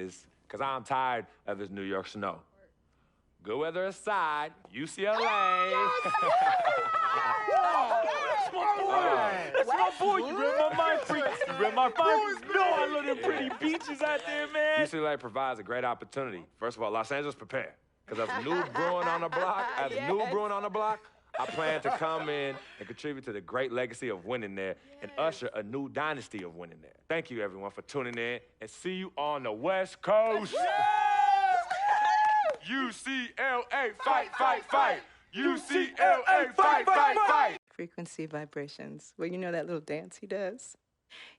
Texas, because I'm tired of this New York snow. Good weather aside, UCLA. That's my boy. That's my boy. You read my mind, freak. You read my mind. No, I love them pretty beaches out there, man. UCLA provides a great opportunity. First of all, Los Angeles, prepare. Because as a new brewing on the block, I plan to come in and contribute to the great legacy of winning there and usher a new dynasty of winning there. Thank you, everyone, for tuning in, and see you on the West Coast. UCLA, fight, fight, fight. UCLA, fight, fight, fight. Frequency vibrations. Well, you know that little dance he does?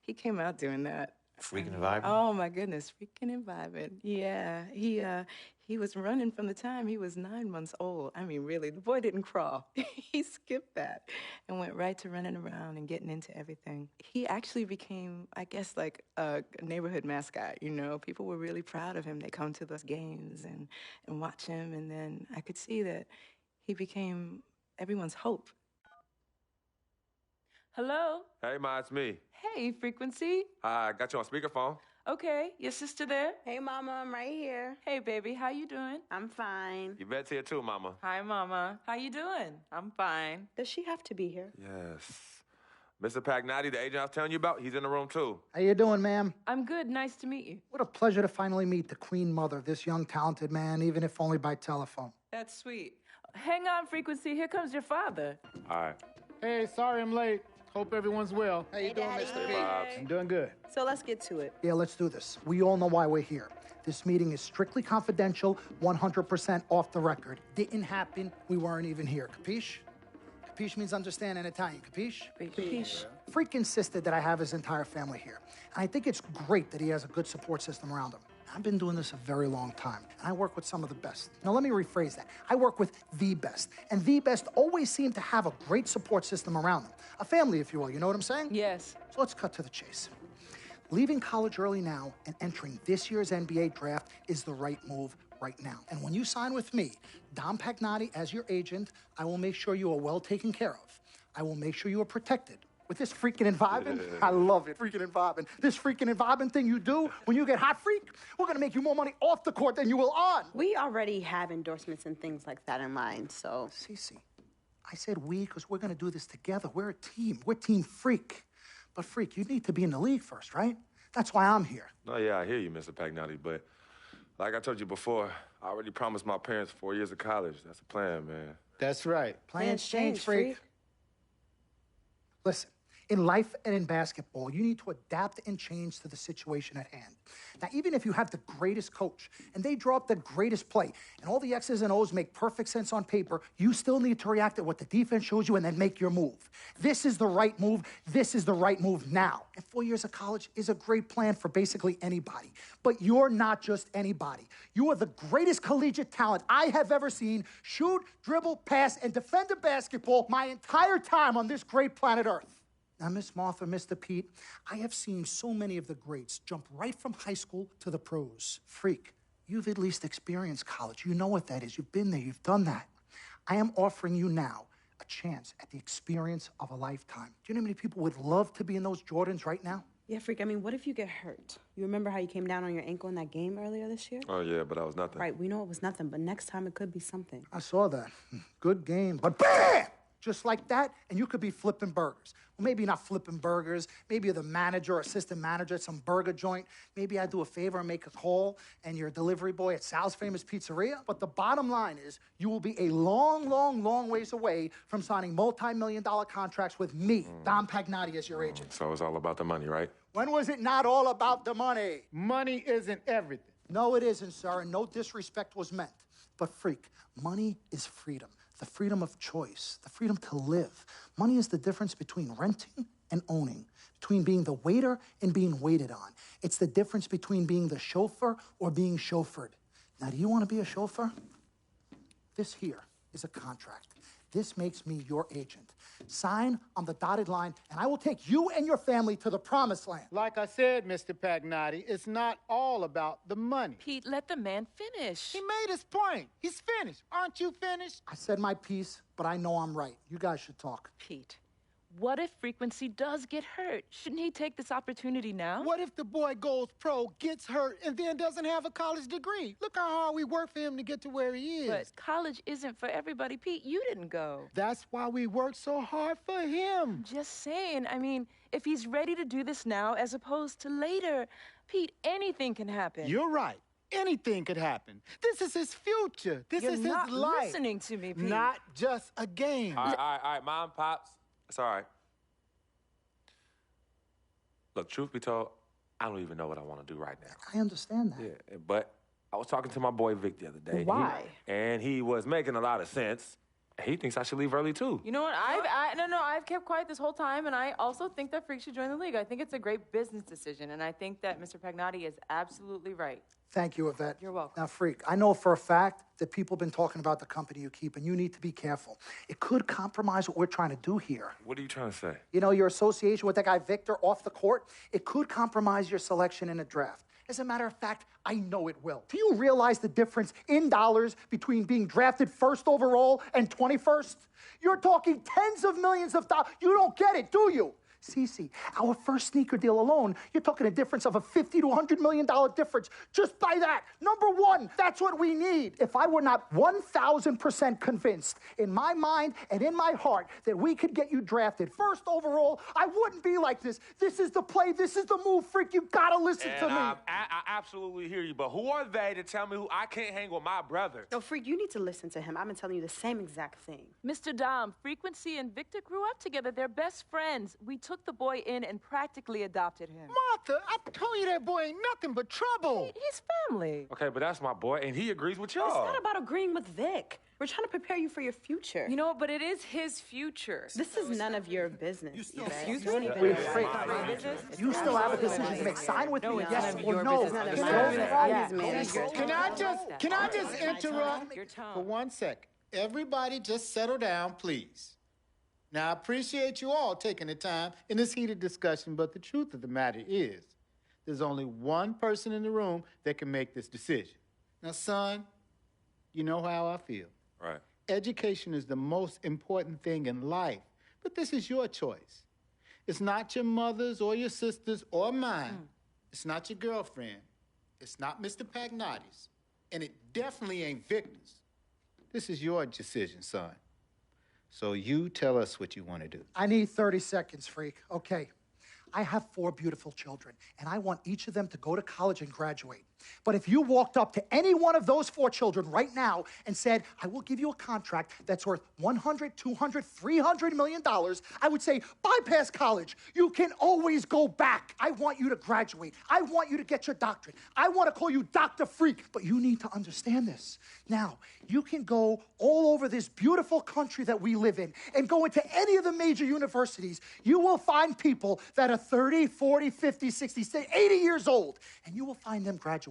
He came out doing that. Freaking and vibing? Oh, my goodness. Freaking and vibing. Yeah. He was running from the time he was 9 months old. I mean, really, the boy didn't crawl. He skipped that and went right to running around and getting into everything. He actually became, I guess, like a neighborhood mascot, you know? People were really proud of him. They come to those games and watch him, and then I could see that he became everyone's hope. Hello? Hey, Ma, it's me. Hey, Frequency. I got you on speakerphone. Okay, your sister there? Hey, Mama, I'm right here. Hey, baby, how you doing? I'm fine. Yvette's here too, Mama. Hi, Mama. How you doing? I'm fine. Does she have to be here? Yes. Mr. Pagnotti, the agent I was telling you about, he's in the room too. How you doing, ma'am? I'm good. Nice to meet you. What a pleasure to finally meet the queen mother of this young, talented man, even if only by telephone. That's sweet. Hang on, Frequency. Here comes your father. All right. Hey, sorry I'm late. Hope everyone's well. How you doing, Mr. P? I'm doing good. So let's get to it. Yeah, let's do this. We all know why we're here. This meeting is strictly confidential, 100% off the record. Didn't happen. We weren't even here. Capiche? Capiche means understand in Italian. Capiche? Capiche. Freak insisted that I have his entire family here. And I think it's great that he has a good support system around him. I've been doing this a very long time, and I work with some of the best. Now, let me rephrase that. I work with the best, and the best always seem to have a great support system around them. A family, if you will. You know what I'm saying? Yes. So let's cut to the chase. Leaving college early now and entering this year's NBA draft is the right move right now. And when you sign with me, Dom Pagnotti, as your agent, I will make sure you are well taken care of. I will make sure you are protected. With this freaking and vibing, I love it, freaking and vibing. This freaking and vibing thing you do when you get hot freak, we're gonna make you more money off the court than you will on. We already have endorsements and things like that in mind, so. Cece, I said we because we're gonna do this together. We're a team. We're Team Freak. But Freak, you need to be in the league first, right? That's why I'm here. No, yeah, I hear you, Mr. Pagnotti, but like I told you before, I already promised my parents 4 years of college. That's the plan, man. That's right. Plans change, Freak. Listen. In life and in basketball, you need to adapt and change to the situation at hand. Now, even if you have the greatest coach and they draw up the greatest play and all the X's and O's make perfect sense on paper, you still need to react to what the defense shows you and then make your move. This is the right move. This is the right move now. And 4 years of college is a great plan for basically anybody. But you're not just anybody. You are the greatest collegiate talent I have ever seen shoot, dribble, pass, and defend a basketball my entire time on this great planet Earth. Now, Miss Martha, Mr. Pete, I have seen so many of the greats jump right from high school to the pros. Freak, you've at least experienced college. You know what that is. You've been there. You've done that. I am offering you now a chance at the experience of a lifetime. Do you know how many people would love to be in those Jordans right now? Yeah, Freak, I mean, what if you get hurt? You remember how you came down on your ankle in that game earlier this year? Oh, yeah, but that was nothing. Right, we know it was nothing, but next time it could be something. I saw that. Good game. But BAM! Just like that, and you could be flipping burgers. Well, maybe not flipping burgers. Maybe you're the manager or assistant manager at some burger joint. Maybe I do a favor and make a call, and you're a delivery boy at Sal's Famous Pizzeria. But the bottom line is, you will be a long, long, long ways away from signing multi-million-dollar contracts with me, Dom Pagnotti, as your agent. So it's all about the money, right? When was it not all about the money? Money isn't everything. No, it isn't, sir, and no disrespect was meant. But Freak, money is freedom. The freedom of choice, the freedom to live. Money is the difference between renting and owning, between being the waiter and being waited on. It's the difference between being the chauffeur or being chauffeured. Now, do you want to be a chauffeur? This here is a contract. This makes me your agent. Sign on the dotted line, and I will take you and your family to the promised land. Like I said, Mr. Pagnotti, it's not all about the money. Pete, let the man finish. He made his point. He's finished. Aren't you finished? I said my piece, but I know I'm right. You guys should talk. Pete, What if Frequency does get hurt? Shouldn't he take this opportunity now? What if the boy goes pro, gets hurt, and then doesn't have a college degree? Look how hard we work for him to get to where he is. But college isn't for everybody. Pete, you didn't go. That's why we work so hard for him. Just saying. I mean, if he's ready to do this now as opposed to later, Pete, anything can happen. You're right. Anything could happen. This is his future. This You're is not his life. listening to me, Pete. Not just a game. All right, Mom, Pops. It's all right. Look, truth be told, I don't even know what I want to do right now. I understand that. Yeah, but I was talking to my boy Vic the other day. Why? And he was making a lot of sense. He thinks I should leave early, too. You know what? I've kept quiet this whole time, and I also think that Freak should join the league. I think it's a great business decision, and I think that Mr. Pagnotti is absolutely right. Thank you, Yvette. You're welcome. Now, Freak, I know for a fact that people have been talking about the company you keep, and you need to be careful. It could compromise what we're trying to do here. What are you trying to say? You know, your association with that guy Victor off the court, it could compromise your selection in a draft. As a matter of fact, I know it will. Do you realize the difference in dollars between being drafted first overall and 21st? You're talking tens of millions of dollars. You don't get it, do you? Cece, our first sneaker deal alone, you're talking a difference of a $50 to $100 million difference just by that. Number one, that's what we need. If I were not 1,000% convinced in my mind and in my heart that we could get you drafted first overall, I wouldn't be like this. This is the play. This is the move, Freak. You gotta listen to me. I absolutely hear you, but who are they to tell me who I can't hang with my brother? No, Freak, you need to listen to him. I've been telling you the same exact thing. Mr. Dom, Frequency and Victor grew up together. They're best friends. We took the boy in and practically adopted him. Martha, I told you that boy ain't nothing but trouble. He's family. Okay, but that's my boy, and he agrees with It's y'all. not about agreeing with Vic. We're trying to prepare you for your future. You know what? But it is his future. This is none of your business. Excuse Yvette. me? Wait, Freak, you still have a decision to make. Sign with me, yes or no. It's none of Can my I- business. Yes, manager. Can I just interrupt Your tone. for 1 second? Everybody just settle down, please. Now, I appreciate you all taking the time in this heated discussion, but the truth of the matter is there's only one person in the room that can make this decision. Now, son, you know how I feel. Right. Education is the most important thing in life, but this is your choice. It's not your mother's or your sister's or mine. It's not your girlfriend. It's not Mr. Pagnotti's. And it definitely ain't Victor's. This is your decision, son. So you tell us what you want to do. I need 30 seconds, Freak. Okay. I have 4 beautiful children, and I want each of them to go to college and graduate. But if you walked up to any one of those 4 children right now and said, I will give you a contract that's worth $100, $200, $300 million, I would say, bypass college. You can always go back. I want you to graduate. I want you to get your doctorate. I want to call you Dr. Freak, but you need to understand this. Now, you can go all over this beautiful country that we live in and go into any of the major universities. You will find people that are 30, 40, 50, 60, 80 years old, and you will find them graduating.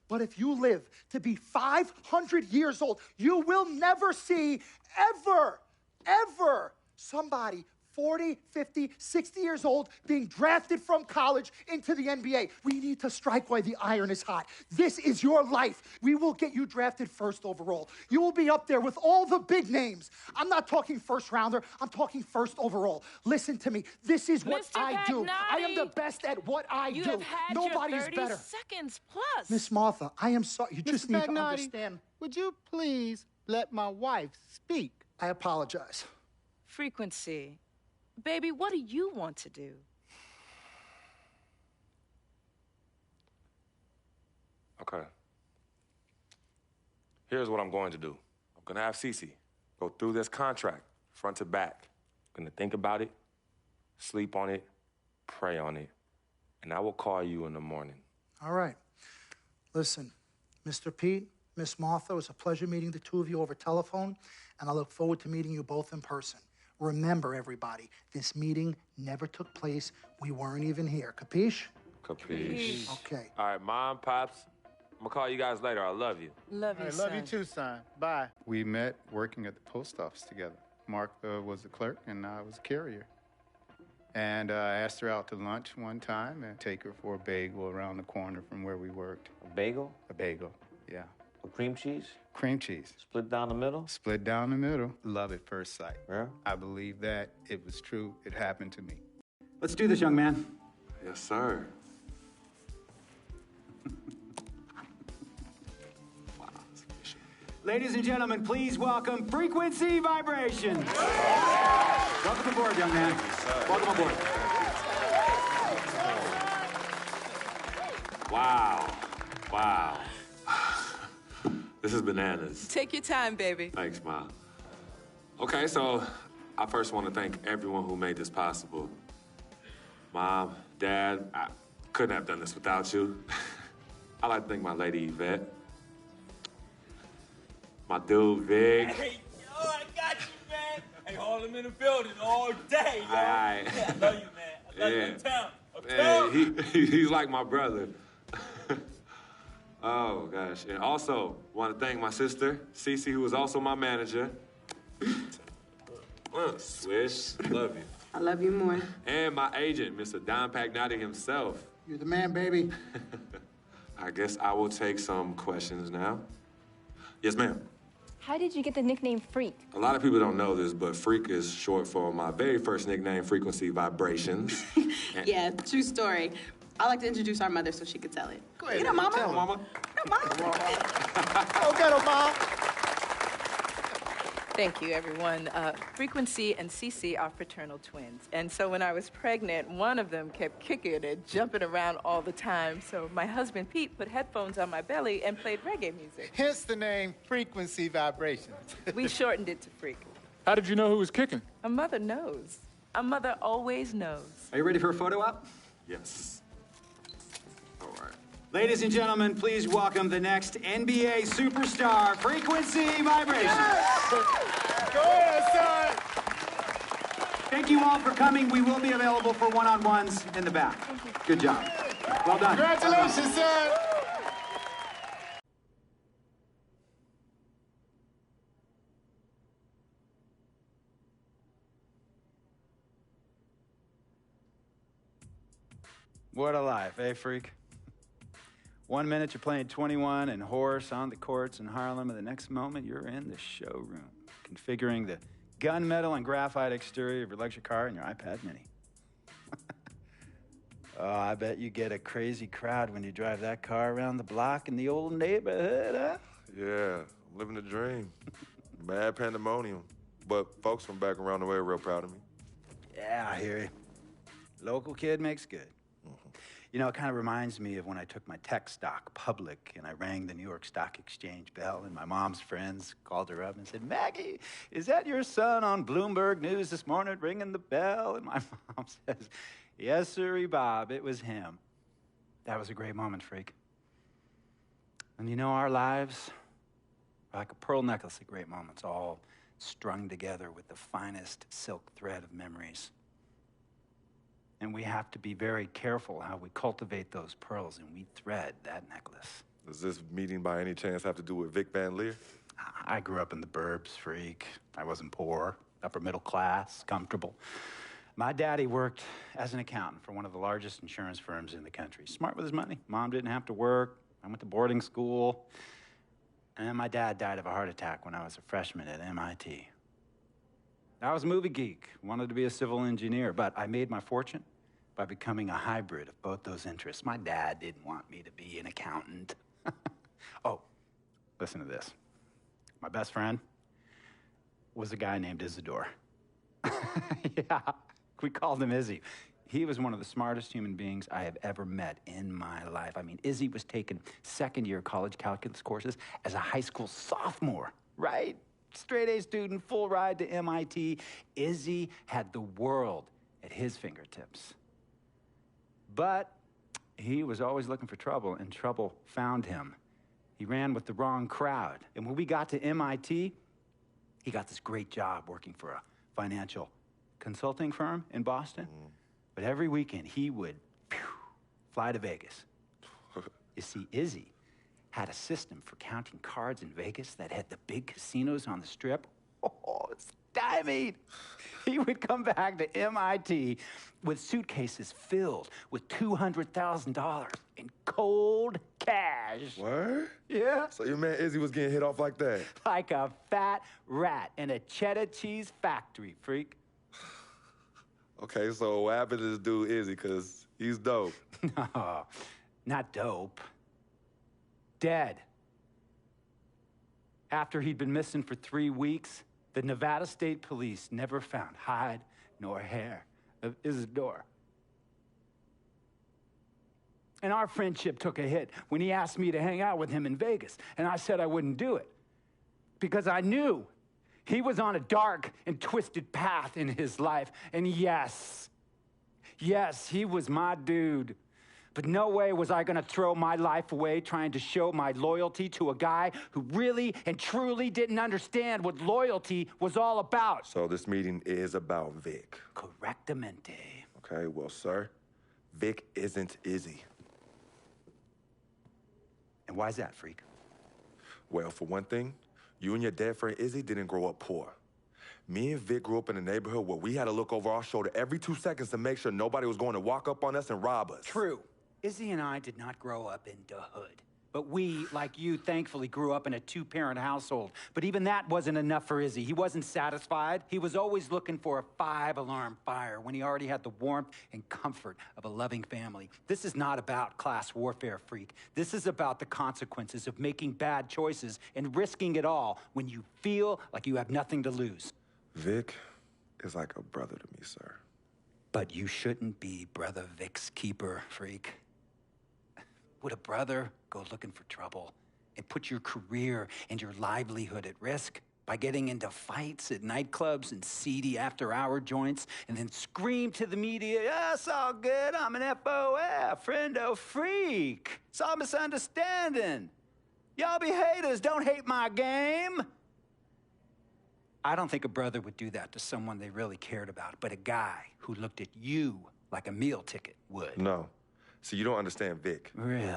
But if you live to be 500 years old, you will never see ever somebody 40, 50, 60 years old being drafted from college into the NBA. We need to strike while the iron is hot. This is your life. We will get you drafted first overall. You will be up there with all the big names. I'm not talking first rounder. I'm talking first overall. Listen to me. This is what Mr. I do. I am the Pagnotti, best at what I You do. have had Nobody your is 30 better. seconds plus. Miss Martha, I am sorry. You just Mr. need to Pagnotti, understand. would you please let my wife speak? I apologize. Frequency. Baby, what do you want to do? Okay. Here's what I'm going to do. I'm going to have Cece go through this contract front to back. I'm going to think about it, sleep on it, pray on it, and I will call you in the morning. All right. Listen, Mr. Pete, Miss Martha, it was a pleasure meeting the two of you over telephone, and I look forward to meeting you both in person. Remember, everybody, this meeting never took place. We weren't even here. Capiche? Capiche. Okay. All right, Mom, Pops, I'm going to call you guys later. I love you. Love you, I love you too, son. Bye. We met working at the post office together. Mark was a clerk, and I was a carrier. And I asked her out to lunch one time and take her for a bagel around the corner from where we worked. A bagel? A bagel, yeah. Cream cheese? Cream cheese. Split down the middle? Split down the middle. Love at first sight. Yeah? I believe that. It was true. It happened to me. Let's do this, young man. Yes, sir. Ladies and gentlemen, please welcome Frequency Vibration. Welcome aboard, young man. Welcome aboard. Wow. Wow. This is bananas. Take your time, baby. Thanks, Ma. Okay, so I first want to thank everyone who made this possible. Mom, Dad, I couldn't have done this without you. I'd like to thank my lady Yvette. My dude, Vic. Hey, yo, I got you, man. Hey, Harlem in the building all day, yo. Aye. Yeah, I love you, man. I love you in town. Hey, he's like my brother. Oh, gosh. And also, want to thank my sister, Cece, who is also my manager. Swish, love you. I love you more. And my agent, Mr. Don Pagnotti himself. You're the man, baby. I guess I will take some questions now. Yes, ma'am. How did you get the nickname Freak? A lot of people don't know this, but Freak is short for my very first nickname, Frequency Vibrations. Yeah, true story. I like to introduce our mother so she could tell it. Go ahead. You know, Mama. Tell Mama. You know, Mama. Go get him, Mom. Thank you, everyone. Frequency and Cece are fraternal twins. And so when I was pregnant, one of them kept kicking and jumping around all the time. So my husband, Pete, put headphones on my belly and played reggae music. Hence the name Frequency Vibrations. We shortened it to Freak. How did you know who was kicking? A mother knows. A mother always knows. Are you ready for a photo op? Yes. All right. Ladies and gentlemen, please welcome the next NBA superstar, Frequency Vibration. Go ahead, son. Thank you all for coming. We will be available for one-on-ones in the back. Good job. Well done. Congratulations, son. What a life, eh, Freak? 1 minute you're playing 21 and horse on the courts in Harlem, and the next moment you're in the showroom, configuring the gunmetal and graphite exterior of your luxury car and your iPad mini. Oh, I bet you get a crazy crowd when you drive that car around the block in the old neighborhood, huh? Yeah, living the dream. Mad pandemonium. But folks from back around the way are real proud of me. Yeah, I hear you. Local kid makes good. You know, it kind of reminds me of when I took my tech stock public and I rang the New York Stock Exchange bell, and my mom's friends called her up and said, "Maggie, is that your son on Bloomberg News this morning ringing the bell?" And my mom says, "Yes, sirree, Bob, it was him." That was a great moment, Freak. And you know, our lives are like a pearl necklace of great moments, all strung together with the finest silk thread of memories. And we have to be very careful how we cultivate those pearls and we thread that necklace. Does this meeting by any chance have to do with Vic Van Leer? I grew up in the burbs, Freak. I wasn't poor, upper middle class, comfortable. My daddy worked as an accountant for one of the largest insurance firms in the country. Smart with his money. Mom didn't have to work. I went to boarding school. And my dad died of a heart attack when I was a freshman at MIT. I was a movie geek, wanted to be a civil engineer, but I made my fortune by becoming a hybrid of both those interests. My dad didn't want me to be an accountant. Oh, listen to this. My best friend was a guy named Isidore. Yeah, we called him Izzy. He was one of the smartest human beings I have ever met in my life. I mean, Izzy was taking second-year college calculus courses as a high school sophomore, right? Straight-A student, full ride to MIT. Izzy had the world at his fingertips. But he was always looking for trouble, and trouble found him. He ran with the wrong crowd. And when we got to MIT, he got this great job working for a financial consulting firm in Boston. But every weekend, he would fly to Vegas. You see, Izzy had a system for counting cards in Vegas that had the big casinos on the Strip. Oh, stymied. He would come back to MIT with suitcases filled with $200,000 in cold cash. Word? Yeah. So your man Izzy was getting hit off like that? Like a fat rat in a cheddar cheese factory, freak. Okay, so what happened to this dude Izzy? Because he's dope. No, not dope. Dead. After he'd been missing for 3 weeks, the Nevada State Police never found hide nor hair of Isidore. And our friendship took a hit when he asked me to hang out with him in Vegas, and I said I wouldn't do it because I knew he was on a dark and twisted path in his life. And yes, he was my dude. But no way was I gonna throw my life away trying to show my loyalty to a guy who really and truly didn't understand what loyalty was all about. So this meeting is about Vic. Correctamente. Okay, well, sir, Vic isn't Izzy. And why's that, freak? Well, for one thing, you and your dead friend Izzy didn't grow up poor. Me and Vic grew up in a neighborhood where we had to look over our shoulder every 2 seconds to make sure nobody was going to walk up on us and rob us. True. Izzy and I did not grow up in the hood. But we, like you, thankfully grew up in a 2-parent household. But even that wasn't enough for Izzy. He wasn't satisfied. He was always looking for a 5-alarm fire when he already had the warmth and comfort of a loving family. This is not about class warfare, freak. This is about the consequences of making bad choices and risking it all when you feel like you have nothing to lose. Vic is like a brother to me, sir. But you shouldn't be Brother Vic's keeper, freak. Would a brother go looking for trouble and put your career and your livelihood at risk by getting into fights at nightclubs and seedy after-hour joints and then scream to the media, "Yeah, it's all good, I'm an FOF, friendo freak. It's all misunderstanding. Y'all be haters, don't hate my game." I don't think a brother would do that to someone they really cared about, but a guy who looked at you like a meal ticket would. No. See, you don't understand Vic. Really?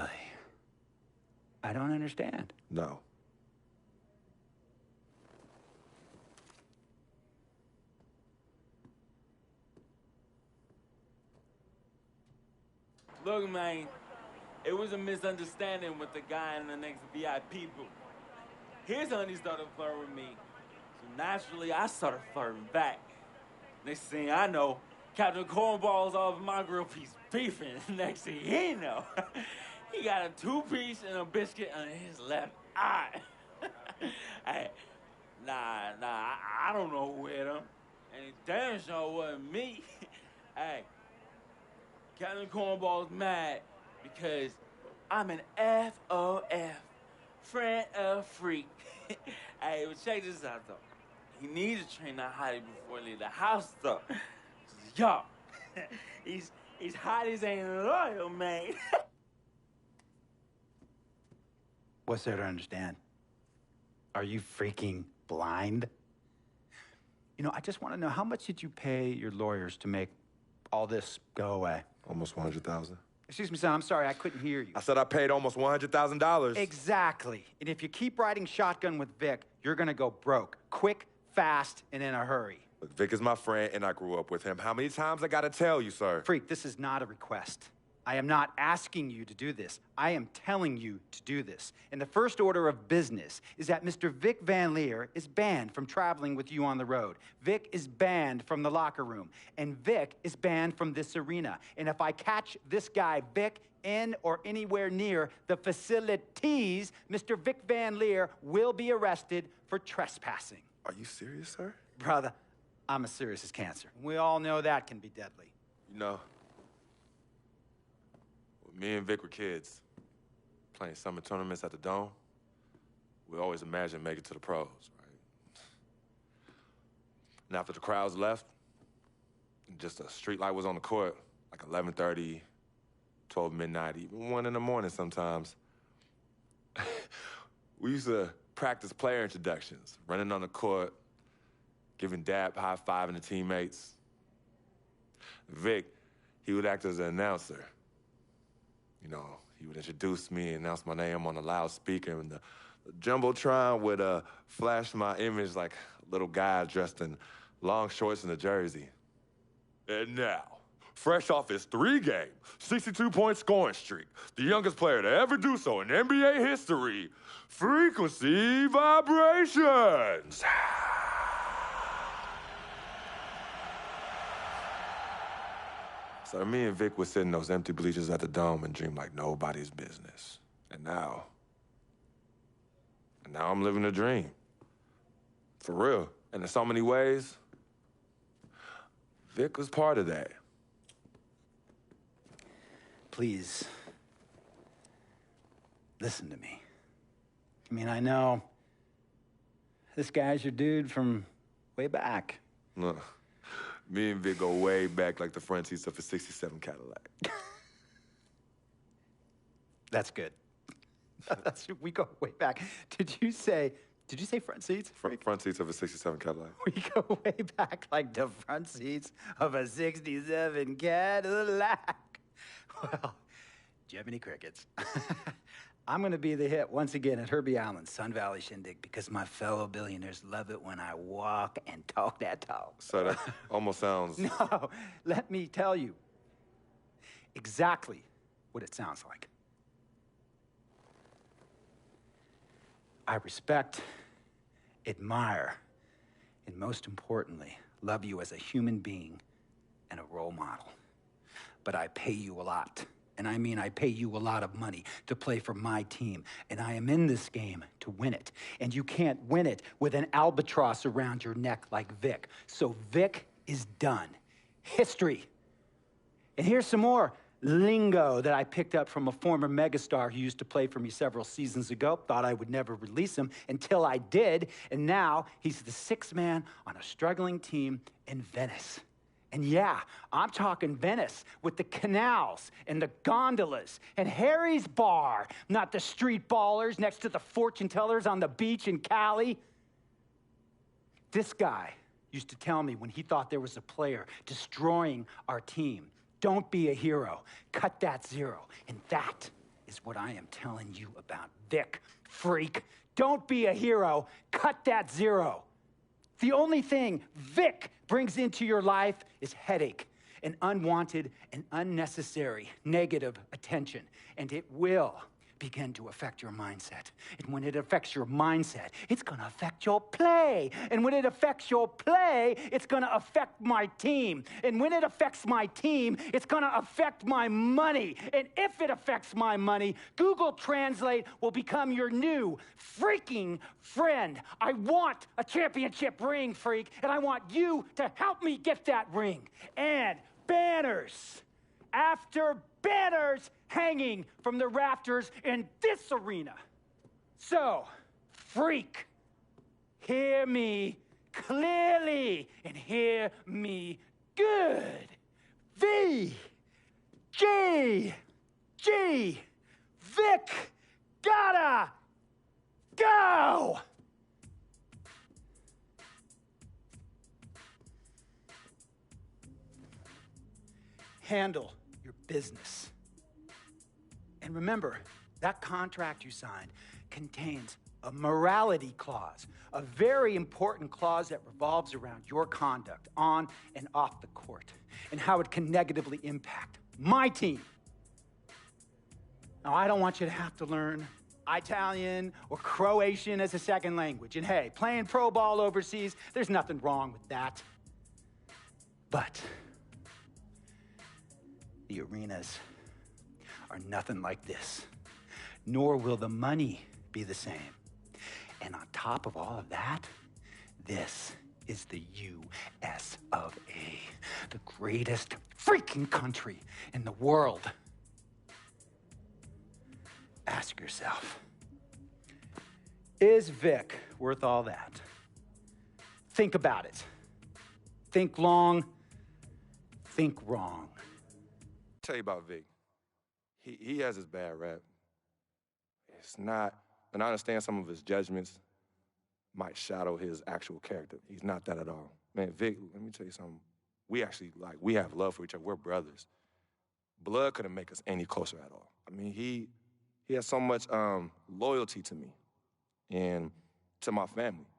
I don't understand. No. Look, man, it was a misunderstanding with the guy in the next VIP booth. His honey started flirting with me, so naturally I started flirting back. Next thing I know, Captain Cornball's off my grill piece beefing. Next thing he know, he got a 2-piece and a biscuit on his left eye. Hey, I don't know who hit him, and it damn sure wasn't me. Hey, Captain Cornball's mad because I'm an FOF, friend of freak. Hey, but check this out though. He needs to train that hottie before he leave the house though. Yo, he's hotties ain't loyal, man. What's there to understand? Are you freaking blind? You know, I just want to know, how much did you pay your lawyers to make all this go away? Almost $100,000. Excuse me, son, I'm sorry, I couldn't hear you. I said I paid almost $100,000. Exactly. And if you keep riding shotgun with Vic, you're gonna go broke. Quick, fast, and in a hurry. Look, Vic is my friend, and I grew up with him. How many times I gotta tell you, sir? Freak, this is not a request. I am not asking you to do this. I am telling you to do this. And the first order of business is that Mr. Vic Van Leer is banned from traveling with you on the road. Vic is banned from the locker room. And Vic is banned from this arena. And if I catch this guy, Vic, in or anywhere near the facilities, Mr. Vic Van Leer will be arrested for trespassing. Are you serious, sir? Brother, I'm as serious as cancer. We all know that can be deadly. You know, when me and Vic were kids, playing summer tournaments at the Dome, we always imagined making it to the pros, right? And after the crowds left, just a street light was on the court, like 11:30, 12 midnight, even 1 in the morning sometimes. We used to practice player introductions, running on the court, giving dab, high-fiving the teammates. Vic, he would act as an announcer. You know, he would introduce me, announce my name on the loudspeaker, and the Jumbotron would flash my image like a little guy dressed in long shorts and a jersey. And now, fresh off his 3-game, 62-point scoring streak, the youngest player to ever do so in NBA history, Frequency Vibrations. So me and Vic would sit in those empty bleachers at the Dome and dream like nobody's business. And now I'm living a dream. For real. And in so many ways, Vic was part of that. Please, listen to me. I mean, I know this guy's your dude from way back. Look, me and Vic go way back like the front seats of a 67 Cadillac. That's good. We go way back. Did you say front seats? Front seats of a 67 Cadillac. We go way back like the front seats of a 67 Cadillac. Well, Jiminy Crickets. I'm going to be the hit once again at Herbie Allen's Sun Valley Shindig because my fellow billionaires love it when I walk and talk that talk. So that almost sounds... No, let me tell you exactly what it sounds like. I respect, admire, and most importantly, love you as a human being and a role model. But I pay you a lot. And I mean, I pay you a lot of money to play for my team. And I am in this game to win it. And you can't win it with an albatross around your neck like Vic. So Vic is done. History. And here's some more lingo that I picked up from a former megastar who used to play for me several seasons ago. Thought I would never release him until I did. And now he's the sixth man on a struggling team in Venice. And yeah, I'm talking Venice with the canals and the gondolas and Harry's bar, not the street ballers next to the fortune tellers on the beach in Cali. This guy used to tell me when he thought there was a player destroying our team, don't be a hero, cut that zero. And that is what I am telling you about Vic, freak. Don't be a hero, cut that zero. The only thing Vic brings into your life is headache and unwanted and unnecessary negative attention. And it will begin to affect your mindset. And when it affects your mindset, it's going to affect your play. And when it affects your play, it's going to affect my team. And when it affects my team, it's going to affect my money. And if it affects my money, Google Translate will become your new freaking friend. I want a championship ring, freak, and I want you to help me get that ring. And banners after banners hanging from the rafters in this arena. So, freak, hear me clearly and hear me good. V, G, Vic, gotta go. Handle your business. And remember, that contract you signed contains a morality clause, a very important clause that revolves around your conduct on and off the court, and how it can negatively impact my team. Now, I don't want you to have to learn Italian or Croatian as a second language. And hey, playing pro ball overseas, there's nothing wrong with that. But the arenas are nothing like this, nor will the money be the same. And on top of all of that, this is the U.S. of A., the greatest freaking country in the world. Ask yourself, is Vic worth all that? Think about it. Think long, think wrong. I'll tell you about Vic. He has his bad rap. It's not, and I understand some of his judgments might shadow his actual character. He's not that at all. Man, Vic, let me tell you something. We actually, we have love for each other. We're brothers. Blood couldn't make us any closer at all. I mean, he has so much loyalty to me and to my family.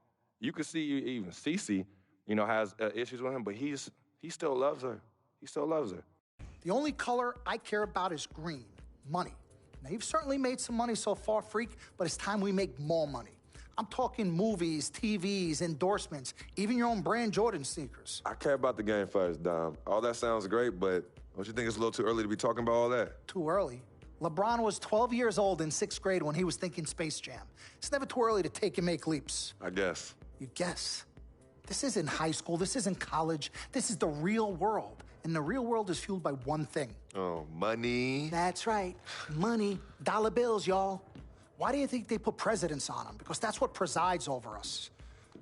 You could see even Cece, has issues with him, but he still loves her. He still loves her. The only color I care about is green, money. Now, you've certainly made some money so far, Freak, but it's time we make more money. I'm talking movies, TVs, endorsements, even your own brand Jordan sneakers. I care about the game first, Dom. All that sounds great, but don't you think it's a little too early to be talking about all that? Too early? LeBron was 12 years old in 6th grade when he was thinking Space Jam. It's never too early to take and make leaps. I guess. You guess? This isn't high school. This isn't college. This is the real world. And the real world is fueled by one thing. Oh, money. That's right. Money. Dollar bills, y'all. Why do you think they put presidents on them? Because that's what presides over us.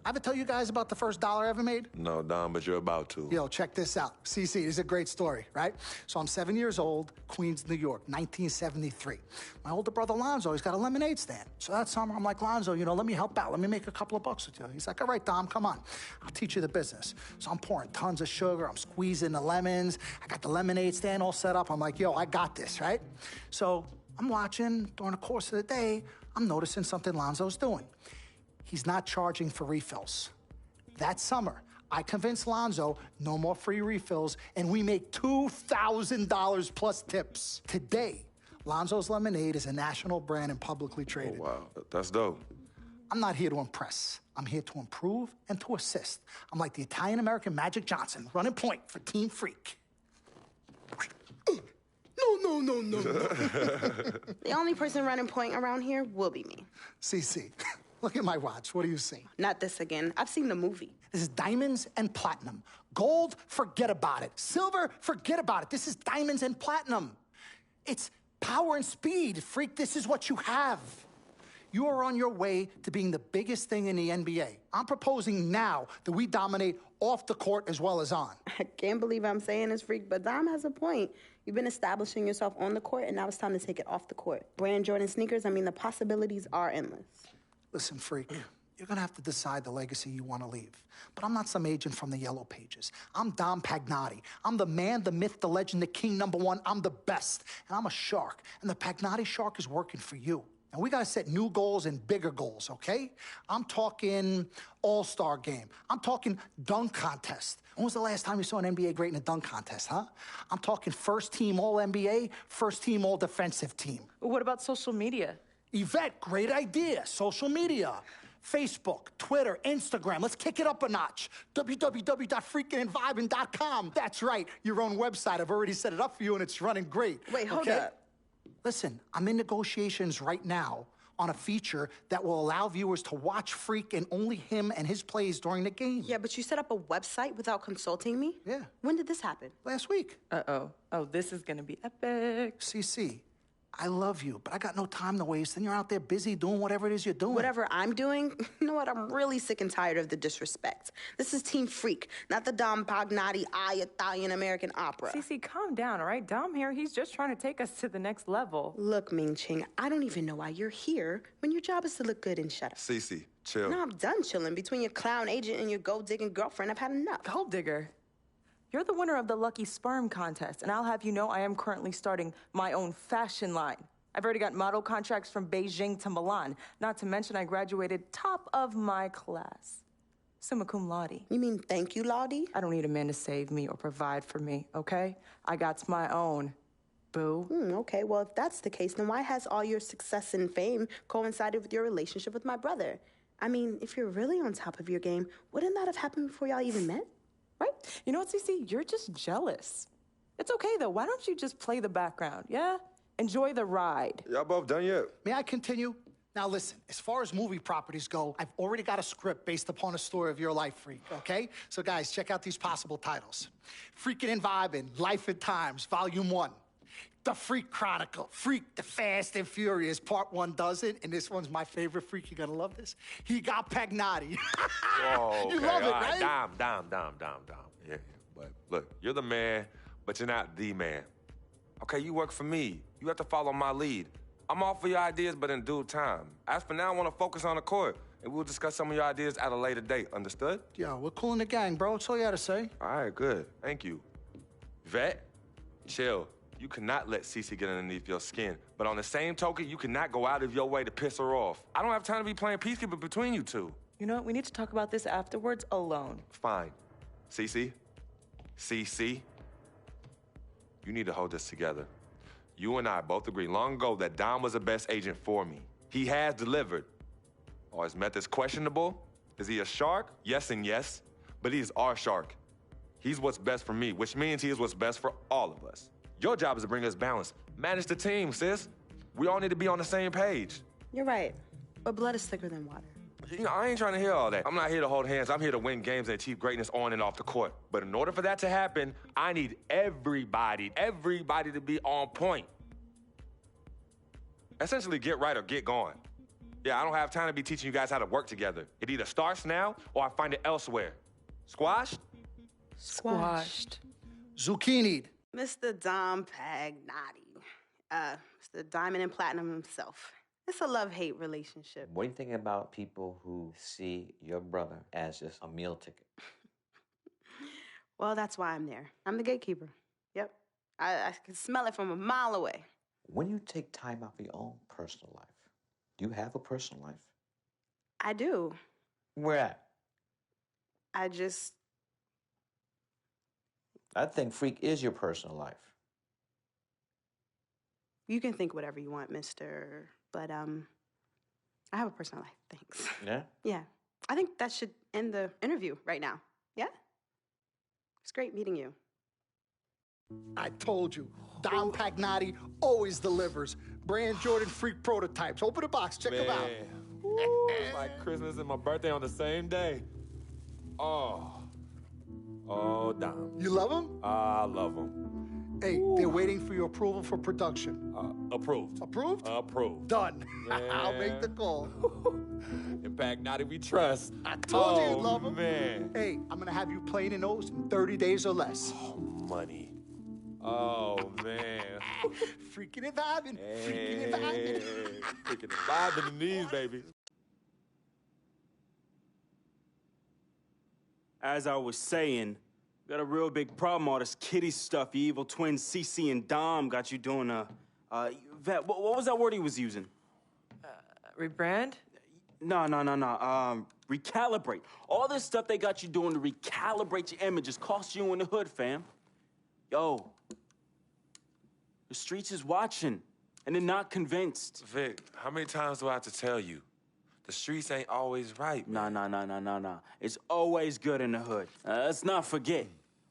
I ever tell you guys about the first dollar I ever made? No, Dom, but you're about to. Yo, check this out. CC, this is a great story, right? So I'm 7 years old, Queens, New York, 1973. My older brother, Lonzo, he's got a lemonade stand. So that summer, I'm like, Lonzo, let me help out. Let me make a couple of bucks with you. He's like, all right, Dom, come on. I'll teach you the business. So I'm pouring tons of sugar. I'm squeezing the lemons. I got the lemonade stand all set up. I'm like, yo, I got this, right? So I'm watching during the course of the day. I'm noticing something Lonzo's doing. He's not charging for refills. That summer, I convinced Lonzo no more free refills, and we make $2,000 plus tips. Today, Lonzo's Lemonade is a national brand and publicly traded. Oh, wow. That's dope. I'm not here to impress. I'm here to improve and to assist. I'm like the Italian-American Magic Johnson, running point for Team Freak. No. The only person running point around here will be me. CC, look at my watch. What do you see? Not this again. I've seen the movie. This is diamonds and platinum. Gold, forget about it. Silver, forget about it. This is diamonds and platinum. It's power and speed. Freak, this is what you have. You are on your way to being the biggest thing in the NBA. I'm proposing now that we dominate off the court as well as on. I can't believe I'm saying this, Freak, but Dom has a point. You've been establishing yourself on the court, and now it's time to take it off the court. Brand Jordan sneakers, the possibilities are endless. Listen, Freak, you're gonna have to decide the legacy you want to leave. But I'm not some agent from the Yellow Pages. I'm Dom Pagnotti. I'm the man, the myth, the legend, the king, #1. I'm the best. And I'm a shark. And the Pagnotti shark is working for you. And we gotta set new goals and bigger goals, okay? I'm talking all-star game. I'm talking dunk contest. When was the last time you saw an NBA great in a dunk contest, huh? I'm talking first team All-NBA, first team All-Defensive team. What about social media? Yvette, great idea. Social media. Facebook, Twitter, Instagram. Let's kick it up a notch. www.freakinandvibin.com. That's right, your own website. I've already set it up for you and it's running great. Wait, hold up. Listen, I'm in negotiations right now on a feature that will allow viewers to watch Freak and only him and his plays during the game. Yeah, but you set up a website without consulting me? Yeah. When did this happen? Last week. Uh-oh. Oh, this is gonna be epic. CC, I love you, but I got no time to waste, and you're out there busy doing whatever it is you're doing. Whatever I'm doing, you know what? I'm really sick and tired of the disrespect. This is Team Freak, not the Dom Pagnotti Italian-American opera. Cece, calm down, all right? Dom here, he's just trying to take us to the next level. Look, Ming Ching, I don't even know why you're here when your job is to look good and shut up. Cece, chill. No, I'm done chilling. Between your clown agent and your gold-digging girlfriend, I've had enough. Gold digger. You're the winner of the Lucky Sperm contest, and I'll have you know I am currently starting my own fashion line. I've already got model contracts from Beijing to Milan, not to mention I graduated top of my class. Summa cum laude. You mean thank you, Lottie? I don't need a man to save me or provide for me, okay? I got my own, boo. Okay, well, if that's the case, then why has all your success and fame coincided with your relationship with my brother? If you're really on top of your game, wouldn't that have happened before y'all even met? Right? You know what, Cece? You're just jealous. It's okay, though. Why don't you just play the background, yeah? Enjoy the ride. Y'all both done yet? May I continue? Now listen, as far as movie properties go, I've already got a script based upon a story of your life, Freak, okay? So guys, check out these possible titles. Freakin' and Vibin', Life and Times, Volume 1. The Freak Chronicle, Freak, the Fast and Furious, Part 1 does it, and this one's my favorite, Freak, you're gonna love this. He got Pagnotti. Whoa, You okay, love it, all right? Dom. Yeah, but look, you're the man, but you're not the man. Okay, you work for me. You have to follow my lead. I'm all for your ideas, but in due time. As for now, I want to focus on the court, and we'll discuss some of your ideas at a later date. Understood? Yo, we're cool in the gang, bro. That's all you had to say. All right, good. Thank you. Vet, chill. You cannot let Cece get underneath your skin. But on the same token, you cannot go out of your way to piss her off. I don't have time to be playing peacekeeper between you two. You know what? We need to talk about this afterwards alone. Fine. Cece? you need to hold this together. You and I both agreed long ago that Dom was the best agent for me. He has delivered. Are his methods questionable? Is he a shark? Yes and yes, but he is our shark. He's what's best for me, which means he is what's best for all of us. Your job is to bring us balance. Manage the team, sis. We all need to be on the same page. You're right, but blood is thicker than water. You know, I ain't trying to hear all that. I'm not here to hold hands. I'm here to win games and achieve greatness on and off the court. But in order for that to happen, I need everybody to be on point. Essentially, get right or get gone. Yeah, I don't have time to be teaching you guys how to work together. It either starts now or I find it elsewhere. Squashed? Squashed. Zucchini'd. Mr. Dom Pagnotti. Mr. Diamond and Platinum himself. It's a love-hate relationship. What do you think about people who see your brother as just a meal ticket? Well, that's why I'm there. I'm the gatekeeper. Yep. I can smell it from a mile away. When you take time out for your own personal life, do you have a personal life? I do. Where at? I think Freak is your personal life. You can think whatever you want, mister. But, I have a personal life, thanks. Yeah? Yeah. I think that should end the interview right now. Yeah? It's great meeting you. I told you, Dom Pagnotti always delivers. Brand Jordan Freak prototypes. Open the box, check them out. Ooh, like Christmas and my birthday on the same day. Oh, Dom. You love them? I love them. Hey, they're waiting for your approval for production. Approved. Approved? Approved. Done. Yeah. I'll make the call. In Pagnotti we trust. I told you you'd love them. Man. Hey, I'm going to have you playing in those in 30 days or less. Oh, money. Oh, man. Freaking and vibing. Freaking and vibing. Freaking and vibing in these, baby. As I was saying, got a real big problem, all this kitty stuff. Your evil twins, Cece and Dom, got you doing Vet, what was that word he was using? Rebrand? No. Recalibrate. All this stuff they got you doing to recalibrate your images costs you in the hood, fam. Yo, the streets is watching, and they're not convinced. Vic, how many times do I have to tell you? The streets ain't always right, man. Nah. It's always good in the hood. Let's not forget,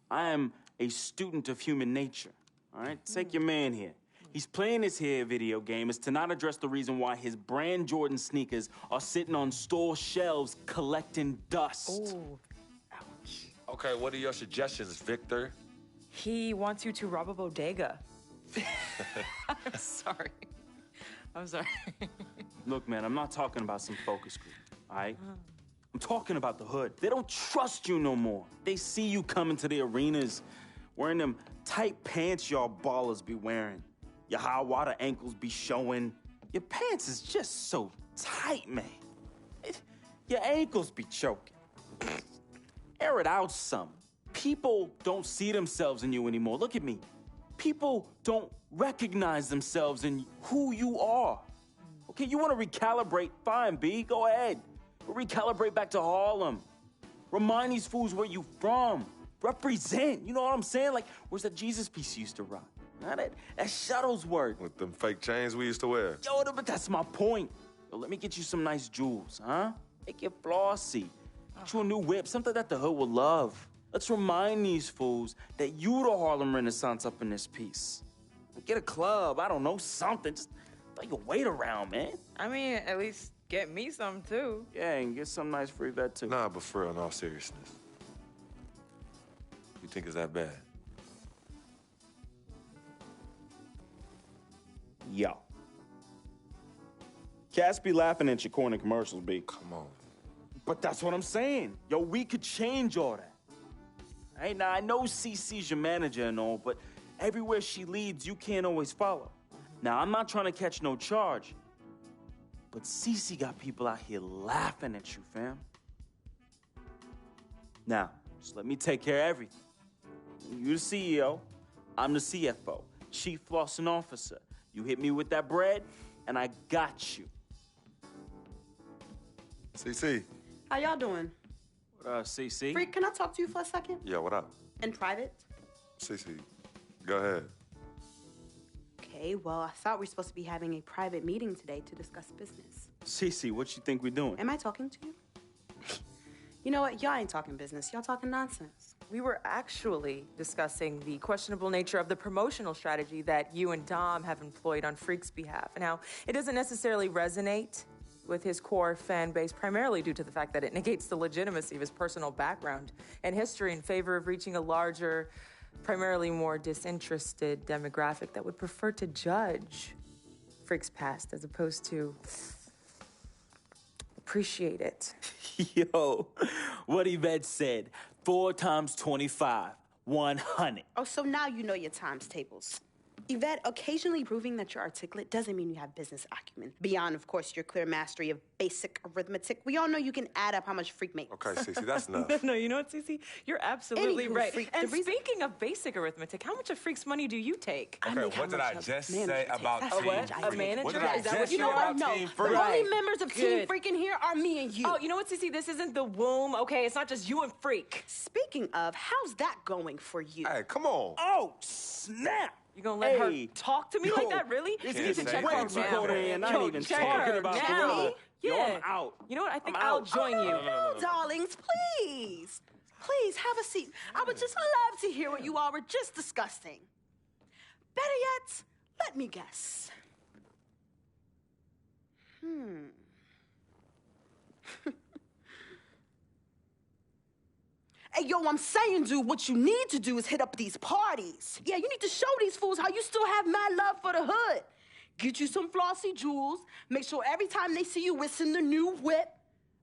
I am a student of human nature, all right? Take your man here. He's playing this here video game is to not address the reason why his brand Jordan sneakers are sitting on store shelves collecting dust. Ooh, ouch. Okay, what are your suggestions, Victor? He wants you to rob a bodega. I'm sorry. Look, man, I'm not talking about some focus group, all right? I'm talking about the hood. They don't trust you no more. They see you coming to the arenas wearing them tight pants y'all ballers be wearing. Your high water ankles be showing. Your pants is just so tight, man. Your ankles be choking. Air it out some. People don't see themselves in you anymore. Look at me. People don't recognize themselves in who you are. Okay, you want to recalibrate? Fine, B, go ahead. Recalibrate back to Harlem. Remind these fools where you from. Represent, you know what I'm saying? Like, where's that Jesus piece you used to rock? Nah, that Shuttlesworth. With them fake chains we used to wear. Yo, but that's my point. Yo, let me get you some nice jewels, huh? Make you flossy. Get you a new whip, something that the hood will love. Let's remind these fools that you the Harlem Renaissance up in this piece. Get a club, I don't know, something. Just throw your weight around, man. I mean, at least get me some, too. Yeah, and get some nice free vet, too. Nah, but for real, in all seriousness. You think it's that bad? Yo. Cats be laughing at your corny commercials, B. Come on. But that's what I'm saying. Yo, we could change all that. Hey, now, I know CC's your manager and all, but everywhere she leads, you can't always follow. Now, I'm not trying to catch no charge, but CC got people out here laughing at you, fam. Now, just let me take care of everything. You the CEO, I'm the CFO, Chief Flossing Officer. You hit me with that bread, and I got you. CC. How y'all doing? What CC? Freak, can I talk to you for a second? Yeah, what up? In private? CC, go ahead. Okay, well, I thought we were supposed to be having a private meeting today to discuss business. Cece, what you think we're doing? Am I talking to you? You know what? Y'all ain't talking business. Y'all talking nonsense. We were actually discussing the questionable nature of the promotional strategy that you and Dom have employed on Freak's behalf. Now, it doesn't necessarily resonate with his core fan base, primarily due to the fact that it negates the legitimacy of his personal background and history in favor of reaching a larger, primarily more disinterested demographic that would prefer to judge Freak's past as opposed to appreciate it. Yo, what Yvette said, 4 times 25, 100. Oh, so now you know your times tables. Yvette, occasionally proving that you're articulate doesn't mean you have business acumen. Beyond, of course, your clear mastery of basic arithmetic, we all know you can add up how much Freak makes. Okay, Cece, that's enough. No, you know what, Cece? You're absolutely Anywho, right. Freak, And speaking of basic arithmetic, how much of Freak's money do you take? Okay, what did I just say about That's Team what? Freak? A manager? What did I Is that just what you say know about No, Team the Freak? only members of Team Good. Freak in here are me and you. Oh, you know what, Cece? This isn't the womb, okay? It's not just you and Freak. Speaking of, how's that going for you? Hey, come on. Oh, snap! You gonna let her Hey. talk to me Yo, like that, really? It's You need to insane. check way her too now. cold in here, and I ain't Yo, even check talking her about now. Gorilla. Yo, Yeah. I'm out. You know what? I think I'm I'll out. join you. No, darlings, please. Please, have a seat. I would just love to hear what you all were just discussing. Better yet, let me guess. Hey, yo, I'm saying, dude, what you need to do is hit up these parties. Yeah, you need to show these fools how you still have mad love for the hood. Get you some flossy jewels. Make sure every time they see you whistling the new whip.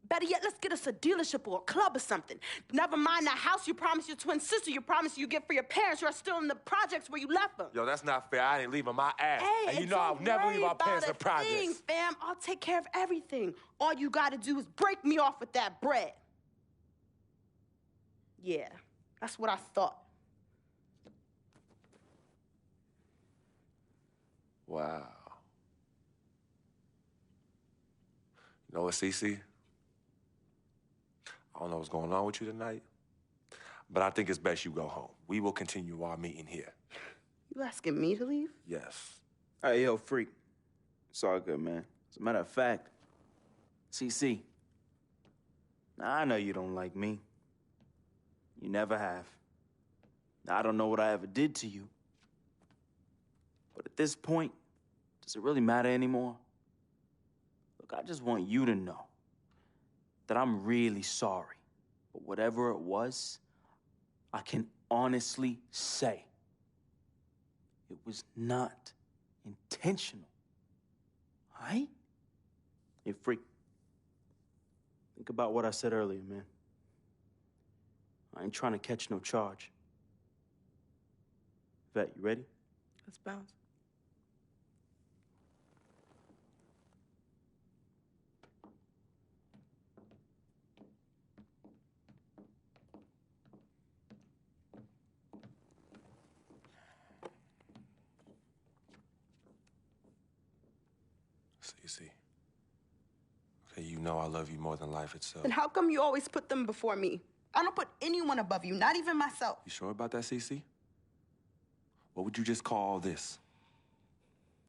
Better yet, let's get us a dealership or a club or something. Never mind that house you promised your twin sister you promised you get for your parents who are still in the projects where you left them. Yo, that's not fair. I didn't leave him my ass. Hey, and you and know I'll don't never worry leave our about parents a in projects. thing, fam. I'll take care of everything. All you gotta do is break me off with that bread. Yeah, that's what I thought. Wow. You know what, Cece? I don't know what's going on with you tonight, but I think it's best you go home. We will continue our meeting here. You asking me to leave? Yes. Hey, yo, Freak. It's all good, man. As a matter of fact, CC, I know you don't like me. You never have. I don't know what I ever did to you. But at this point, does it really matter anymore? Look, I just want you to know that I'm really sorry. But whatever it was, I can honestly say it was not intentional. All right? Hey, Freak. Think about what I said earlier, man. I ain't trying to catch no charge. Vet, you ready? Let's bounce. Cece. Okay, you know I love you more than life itself. Then how come you always put them before me? I don't put anyone above you, not even myself. You sure about that, Cece? What would you just call all this?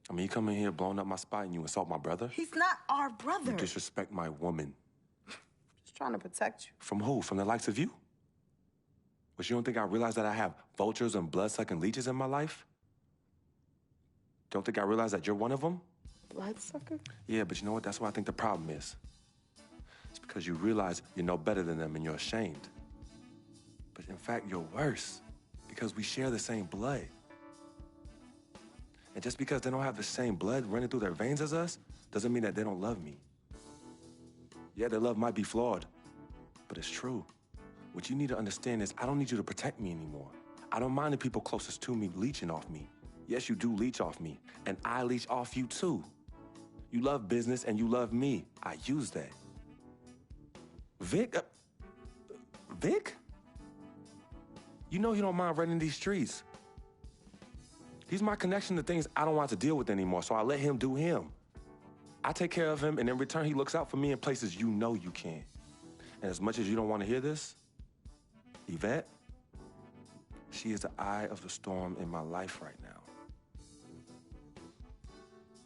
I mean, you come in here blowing up my spot and you insult my brother? He's not our brother. You disrespect my woman. Just trying to protect you. From who? From the likes of you? But you don't think I realize that I have vultures and blood-sucking leeches in my life? Don't think I realize that you're one of them? Bloodsucker? Yeah, but you know what? That's what I think the problem is. It's because you realize you're no better than them and you're ashamed. But in fact, you're worse because we share the same blood. And just because they don't have the same blood running through their veins as us, doesn't mean that they don't love me. Yeah, their love might be flawed, but it's true. What you need to understand is I don't need you to protect me anymore. I don't mind the people closest to me leeching off me. Yes, you do leech off me, and I leech off you too. You love business and you love me. I use that. Vic? Vic? You know he don't mind running these streets. He's my connection to things I don't want to deal with anymore, so I let him do him. I take care of him, and in return, he looks out for me in places you know you can. And as much as you don't want to hear this, Yvette, she is the eye of the storm in my life right now.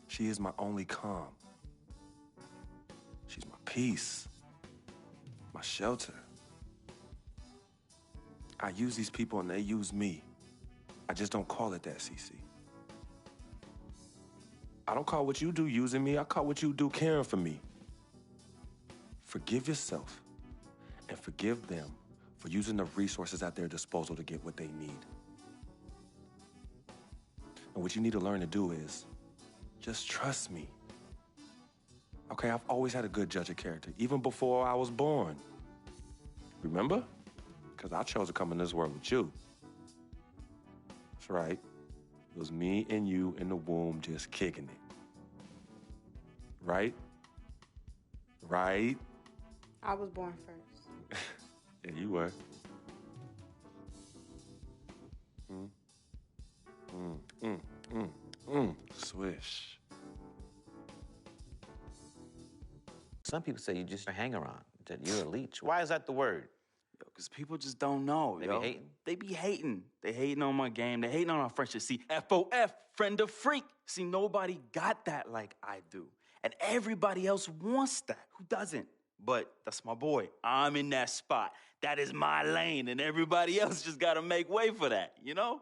She is my only calm. She's my peace, my shelter. I use these people and they use me. I just don't call it that, CC. I don't call what you do using me. I call what you do caring for me. Forgive yourself and forgive them for using the resources at their disposal to get what they need. And what you need to learn to do is just trust me. Okay, I've always had a good judge of character, even before I was born. Remember? Because I chose to come in this world with you. That's right. It was me and you in the womb just kicking it. Right? Right? I was born first. Yeah, you were. Swish. Some people say you just a hang-around, that you're a leech. Why is that the word? Yo, because people just don't know, They be hating? They be hating. They hating on my game. They hating on our friendship. See, FOF, friend of freak. See, nobody got that like I do. And everybody else wants that. Who doesn't? But that's my boy. I'm in that spot. That is my lane, and everybody else just gotta make way for that, you know?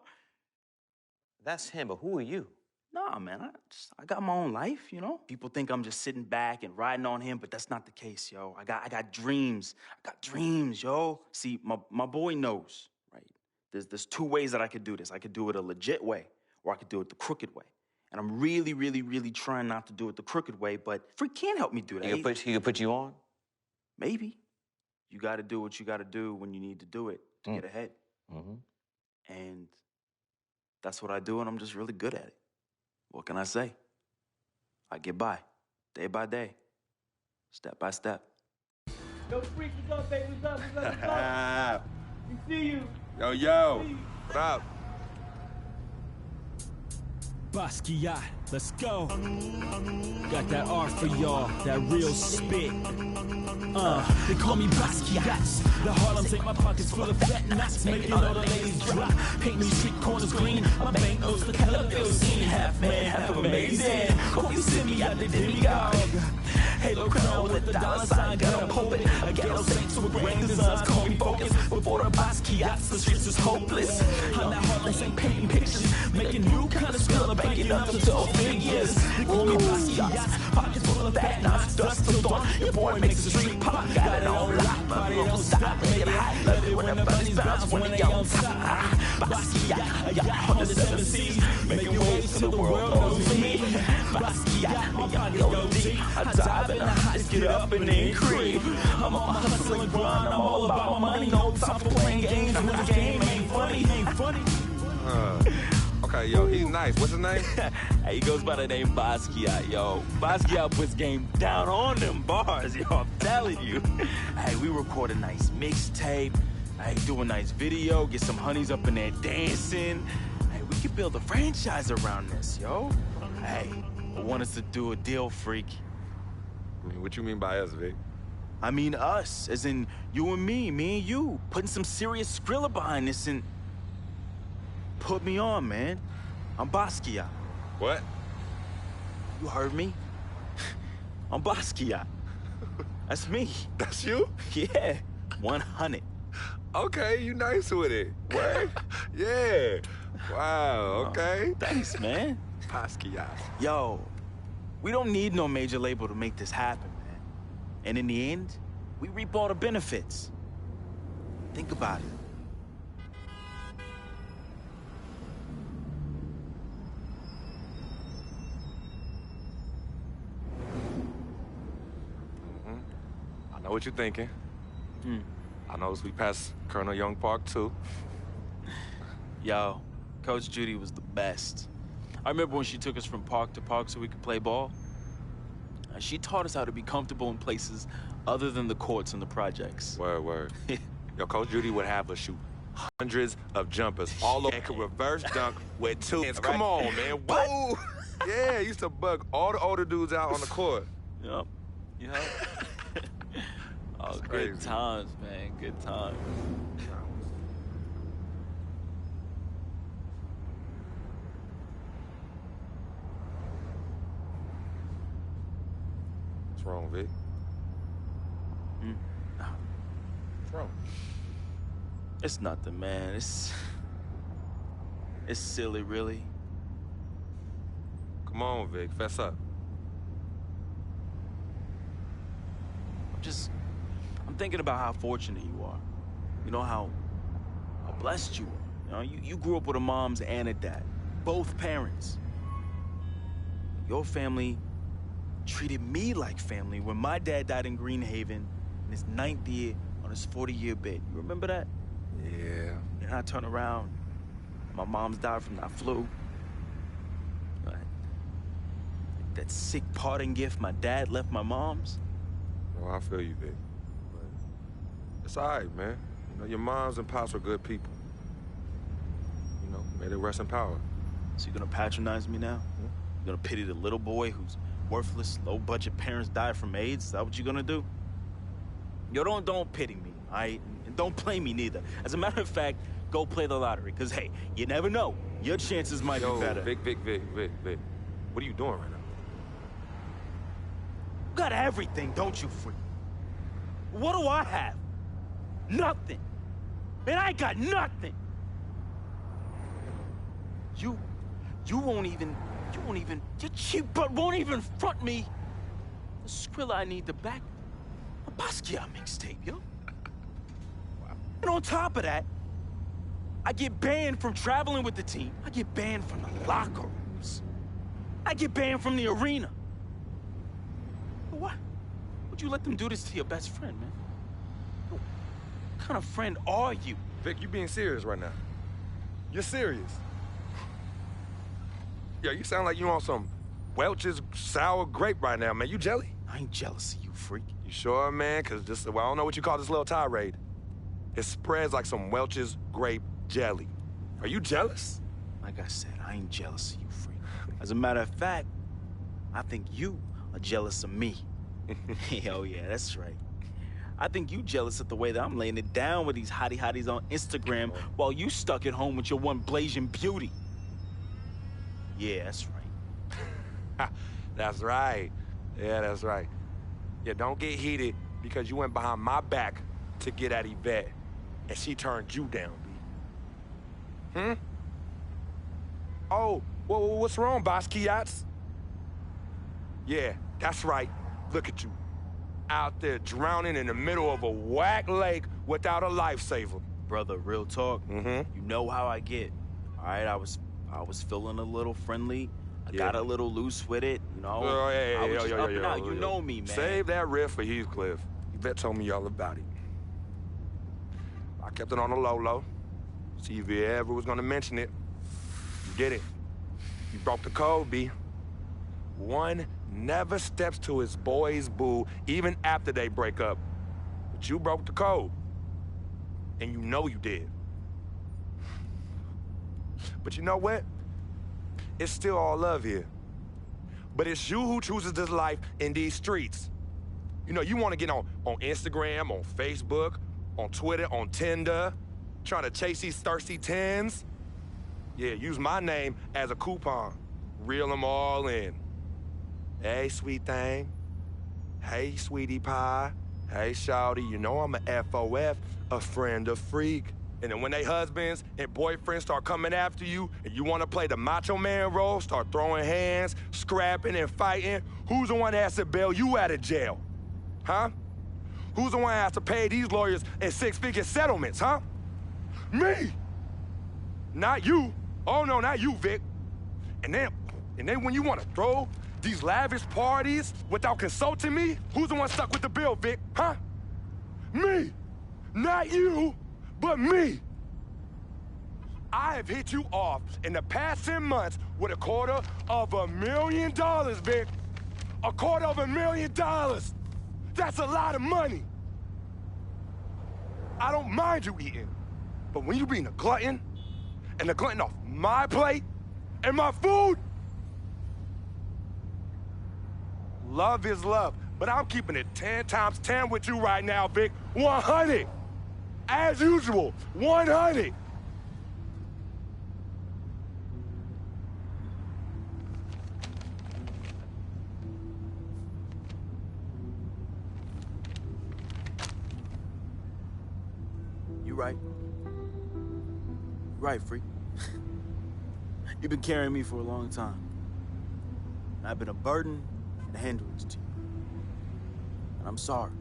That's him, but who are you? Nah, man, I got my own life, you know? People think I'm just sitting back and riding on him, but that's not the case, yo. I got dreams. I got dreams, yo. See, my boy knows, right? There's two ways that I could do this. I could do it a legit way, or I could do it the crooked way. And I'm really, really, really trying not to do it the crooked way, but Freak can't help me do that. He could put you on? Maybe. You gotta do what you gotta do when you need to do it to get ahead. Mm-hmm. And that's what I do, and I'm just really good at it. What can I say? I get by, day by day, step by step. Yo, Freak, what's up, baby? What's up? What's up? We see you. Yo. What up? Basquiat, let's go. Got that art for y'all, that real spit. They call me Basquiat. The Harlem take my pockets full of fat knots, making all the ladies drop. Paint these street corners green. My banknotes look hella ill seen. Half man, half amazing. Call me Simi out the demigod. Halo crown with the dollar sign, got a pulpit. A ghetto saint with grand designs, call me focus. Before the Basquiats, the streets is hopeless. I'm that Harlem Saint painting pictures, making new kind of skill, banking up to 12 figures. They call me Basquiats, pockets full of fat knots, dust to dawn. Your boy makes the street pop, got it on lock, body don't stop, make it hot. Love it when the bunnies bounce when they on top. Basquiat, I got 107 C's, making waves till the world knows me. Basquiat, my pockets go deep. I dive in the heights, get up and then creep. I'm on my hustling grind, I'm all about my money. No time for playing games when the game ain't funny, ain't funny. Okay, yo, he's nice. What's his name? He goes by the name Basquiat, yo. Basquiat puts game down on them bars, yo. I'm telling you. Hey, we record a nice mixtape. Hey, do a nice video. Get some honeys up in there dancing. Hey, we could build a franchise around this, yo. Hey, I want us to do a deal, Freak. What you mean by us, Vic? I mean us, as in you and me and you. Putting some serious Skrilla behind this and... Put me on, man. I'm Basquiat. What? You heard me? I'm Basquiat. That's me. That's you? Yeah, 100. Okay, you nice with it. What? Yeah. Wow, okay. Thanks, man. Basquiat. Yo, we don't need no major label to make this happen, man. And in the end, we reap all the benefits. Think about it. I know what you're thinking. I noticed we passed Colonel Young Park, too. Yo, Coach Judy was the best. I remember when she took us from park to park so we could play ball. She taught us how to be comfortable in places other than the courts and the projects. Word. Yo, Coach Judy would have us shoot hundreds of jumpers all over. Could reverse dunk with two hands. Come on, man. What? Yeah, used to bug all the older dudes out on the court. Yup. Oh, good times, man. Good times. Vic? What's wrong? It's nothing, man. It's silly, really. Come on, Vic, fess up. I'm thinking about how fortunate you are. You know, how blessed you are. You know, you grew up with a mom's and a dad, both parents. Your family treated me like family when my dad died in Greenhaven in his 9th year on his 40-year bid. You remember that? Yeah. And I turn around, my mom's died from that flu. That sick parting gift my dad left my mom's. Oh, I feel you, Vic. But it's all right, man. You know, your moms and pops are good people. You know, may they rest in power. So you're gonna patronize me now? You're gonna pity the little boy whose worthless, low-budget parents died from AIDS? Is that what you're gonna do? Yo, don't pity me, all right? And don't play me neither. As a matter of fact, go play the lottery, because, hey, you never know. Your chances might be better. Vic. What are you doing right now? You got everything, don't you, freak? What do I have? Nothing. Man, I got nothing. You won't even, your cheap butt won't even front me the Skrilla I need to back a Basquiat mixtape, yo. And on top of that, I get banned from traveling with the team. I get banned from the locker rooms. I get banned from the arena. What? Would you let them do this to your best friend, man? What kind of friend are you? Vic, you being serious right now. You're serious. Yeah, you sound like you on some Welch's sour grape right now, man. You jelly? I ain't jealous of you, freak. You sure, man? Because I don't know what you call this little tirade. It spreads like some Welch's grape jelly. Are you jealous? Like I said, I ain't jealous of you, freak. As a matter of fact, I think you are jealous of me. Oh, yeah, that's right. I think you jealous of the way that I'm laying it down with these hotties on Instagram while you stuck at home with your one blazing beauty. Yeah, that's right. That's right. Yeah, that's right. Yeah, don't get heated because you went behind my back to get at Yvette, and she turned you down, B. Oh, what's wrong, Basquiats? Yeah, that's right. Look at you. Out there drowning in the middle of a whack lake without a lifesaver. Brother, real talk. You know how I get. All right, I was feeling a little friendly. I got a little loose with it, you know. I was just up and out. You know me, man. Save that riff for Heathcliff. Yvette told me all about it. I kept it on the low. See if you ever was gonna mention it. You did it. You broke the code, B. One never steps to his boy's boo, even after they break up. But you broke the code. And you know you did. But you know what? It's still all love here. But it's you who chooses this life in these streets. You know, you want to get on Instagram, on Facebook, on Twitter, on Tinder, trying to chase these thirsty tens. Yeah, use my name as a coupon. Reel them all in. Hey, sweet thing. Hey, sweetie pie. Hey, shawty, you know I'm a FOF, a friend of freak. And then when they husbands and boyfriends start coming after you and you want to play the macho man role, start throwing hands, scrapping and fighting, who's the one that has to bail you out of jail? Huh? Who's the one that has to pay these lawyers in six-figure settlements, huh? Me! Not you. Oh, no, not you, Vic. And then when you want to throw these lavish parties without consulting me, who's the one stuck with the bill, Vic, huh? Me! Not you! But me. I have hit you off in the past 10 months with $250,000, Vic. $250,000. That's a lot of money. I don't mind you eating, but when you being a glutton, and a glutton off my plate and my food, love is love, but I'm keeping it 10 times 10 with you right now, Vic. 100. As usual, 100. You're right. You're right, freak. You've been carrying me for a long time. I've been a burden and a hindrance to you. And I'm sorry.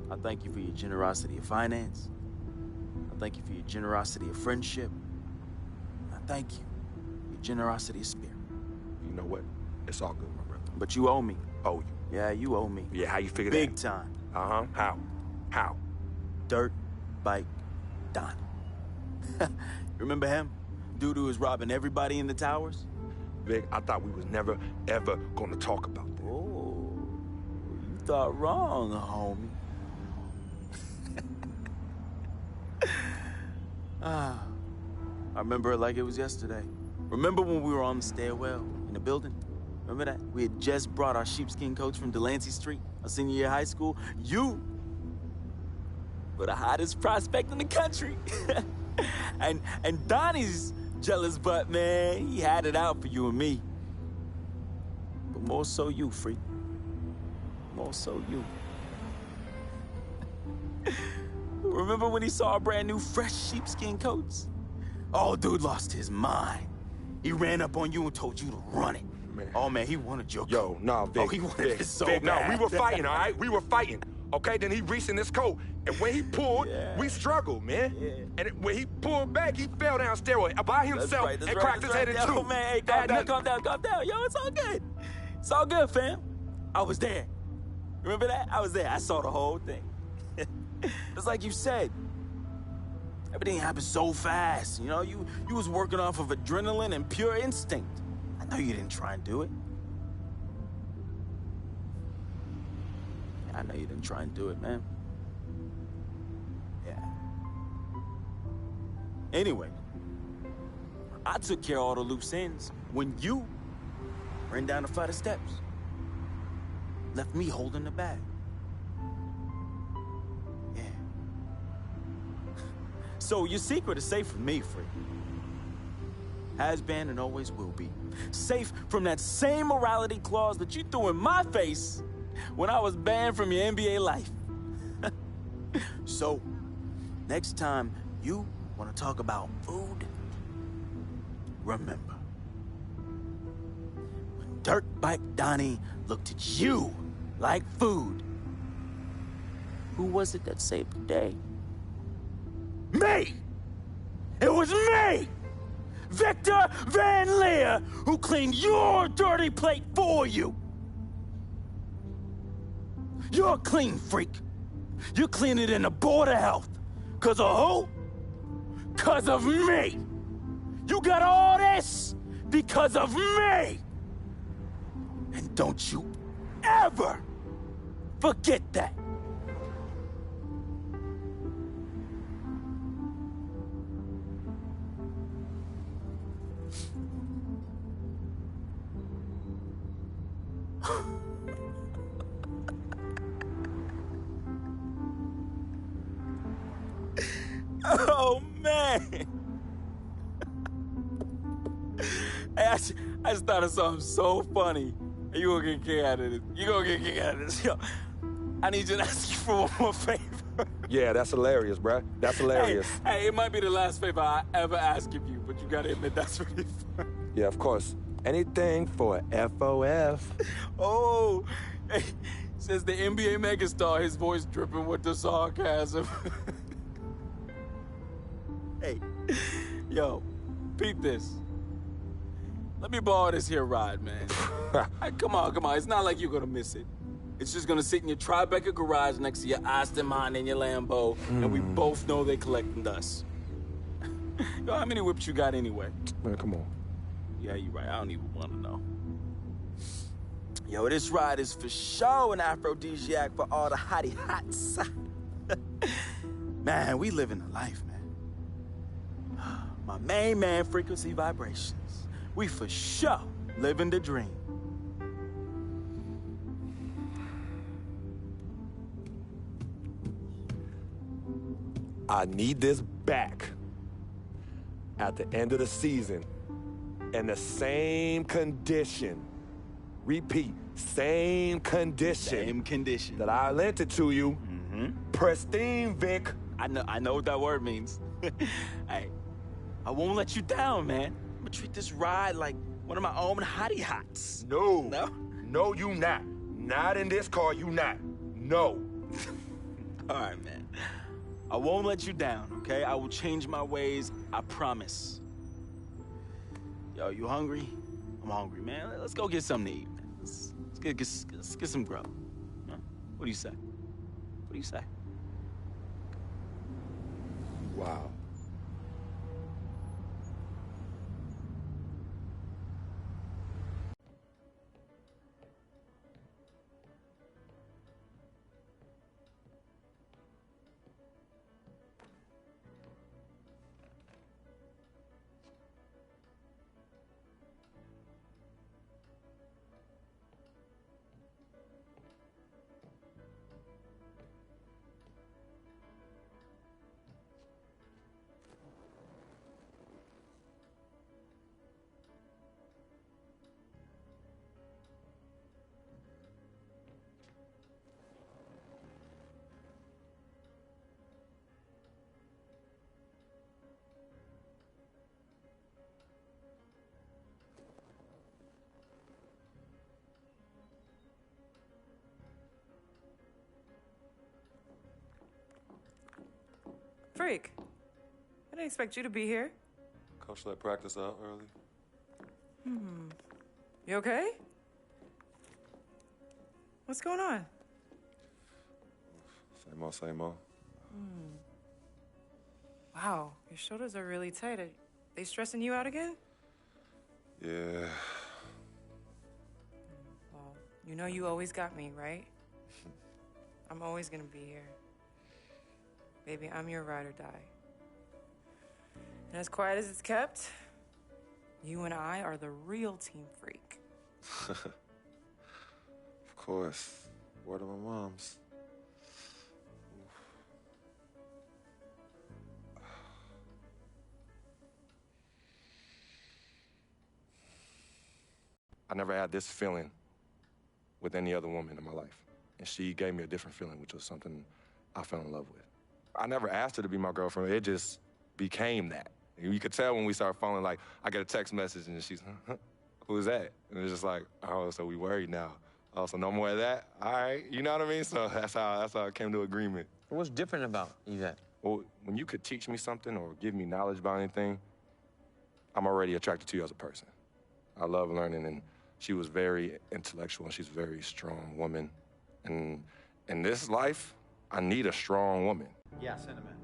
I thank you for your generosity of finance. I thank you for your generosity of friendship. I thank you for your generosity of spirit. You know what? It's all good, my brother. But you owe me. Owe you? Yeah, you owe me. Yeah, how you figure that? Big time. Uh-huh. How? Dirt Bike Donnie. Remember him? Dude who was robbing everybody in the towers? Vic, I thought we was never, ever gonna talk about that. Oh, you thought wrong, homie. I remember it like it was yesterday. Remember when we were on the stairwell in the building? Remember that? We had just brought our sheepskin coats from Delancey Street, our senior year of high school. You were the hottest prospect in the country. and Donnie's jealous butt, man, he had it out for you and me. But more so you, freak. More so you. Remember when he saw our brand new fresh sheepskin coats? Oh, dude lost his mind. He ran up on you and told you to run it. Man. Oh, man, he wanted your coat. Yo, nah, Vic. Oh, he wanted it so Vic, bad. no, we were fighting, all right? We were fighting. Okay, then he reached in his coat, and when he pulled, we struggled, man. Yeah. And when he pulled back, he fell down stairway by himself and cracked his head in two. Yo, man, hey, calm down. Yo, it's all good. It's all good, fam. I was there. Remember that? I was there. I saw the whole thing. It's like you said. Everything happened so fast, you know? You was working off of adrenaline and pure instinct. I know you didn't try and do it. I know you didn't try and do it, man. Yeah. Anyway, I took care of all the loose ends when you ran down the flight of steps. Left me holding the bag. Yeah. So your secret is safe from me, freak. Has been and always will be. Safe from that same morality clause that you threw in my face when I was banned from your NBA life. So, next time you want to talk about food, remember, when Dirt Bike Donnie looked at you like food, who was it that saved the day? Me! It was me! Victor Van Leer, who cleaned your dirty plate for you! You're a clean freak. You clean it in the Board of Health. 'Cause of who? 'Cause of me. You got all this because of me. And don't you ever forget that. Oh, man. Hey, I just thought of something so funny. You gonna get a kick out of this. You gonna get a kick out of this. Yo, I need you to ask you for one more favor. Yeah, that's hilarious, bruh. That's hilarious. Hey, it might be the last favor I ever ask of you, but you gotta admit that's really fun. Yeah, of course. Anything for FOF. Oh, hey, says the NBA megastar, his voice dripping with the sarcasm. Hey, yo, peep this. Let me borrow this here ride, man. Hey, come on. It's not like you're gonna miss it. It's just gonna sit in your Tribeca garage next to your Aston Martin and your Lambo, and we both know they collecting dust. Yo, how many whips you got anyway? Man, come on. Yeah, you're right. I don't even want to know. Yo, this ride is for sure an aphrodisiac for all the hottie hots. Man, we living the life, man. My main man, Frequency Vibrations. We for sure living the dream. I need this back at the end of the season in the same condition. Repeat, same condition. Same condition. That I lent it to you. Pristine, Vic. I know what that word means. Hey, I won't let you down, man. I'm gonna treat this ride like one of my own hottie hots. No. No? No, you not. Not in this car, you not. No. All right, man. I won't let you down, okay? I will change my ways, I promise. Yo, you hungry? I'm hungry, man. Let's go get something to eat, man. Let's get some grub. Huh? What do you say? What do you say? Wow. Freak, I didn't expect you to be here. Coach let practice out early. You okay? What's going on? Same old, same old. Wow, your shoulders are really tight. Are they stressing you out again? Yeah. Well, you know you always got me, right? I'm always gonna be here. Baby, I'm your ride or die. And as quiet as it's kept, you and I are the real Team Freak. Of course. Word of my mom's. I never had this feeling with any other woman in my life. And she gave me a different feeling, which was something I fell in love with. I never asked her to be my girlfriend. It just became that. You could tell when we started falling, like, I get a text message and she's, who's that? And it's just like, oh, so we worried now. Oh, so no more of that? All right, you know what I mean? So that's how I came to agreement. What's different about Yvette? Well, when you could teach me something or give me knowledge about anything, I'm already attracted to you as a person. I love learning, and she was very intellectual, and she's a very strong woman. And in this life, I need a strong woman. Yeah, send him in.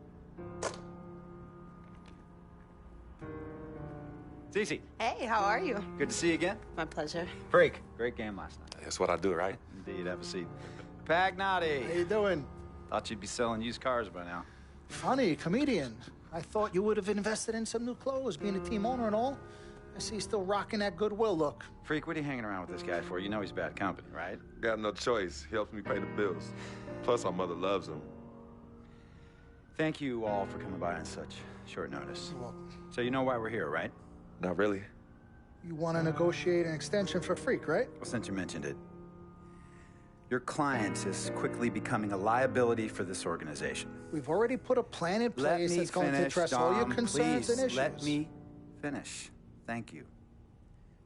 Cece. Hey, how are you? Good to see you again. My pleasure. Freak. Great game last night. That's what I do, right? Indeed, have a seat. Pagnotti. How you doing? Thought you'd be selling used cars by now. Funny, comedian. I thought you would have invested in some new clothes, being a team owner and all. I see you still rocking that Goodwill look. Freak, what are you hanging around with this guy for? You know he's bad company, right? Got no choice. He helps me pay the bills. Plus, our mother loves him. Thank you all for coming by on such short notice. So you know why we're here, right? Not really. You want to negotiate an extension for Freak, right? Well, since you mentioned it, your client is quickly becoming a liability for this organization. We've already put a plan in place that's going to address all your concerns and issues. Let me finish. Thank you.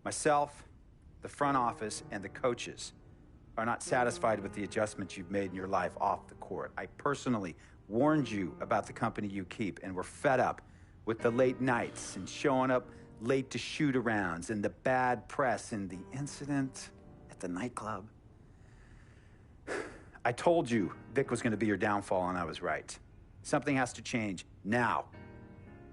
Myself, the front office, and the coaches are not satisfied with the adjustments you've made in your life off the court. I personally warned you about the company you keep, and we're fed up with the late nights and showing up late to shoot-arounds and the bad press and the incident at the nightclub. I told you Vic was going to be your downfall, and I was right. Something has to change now,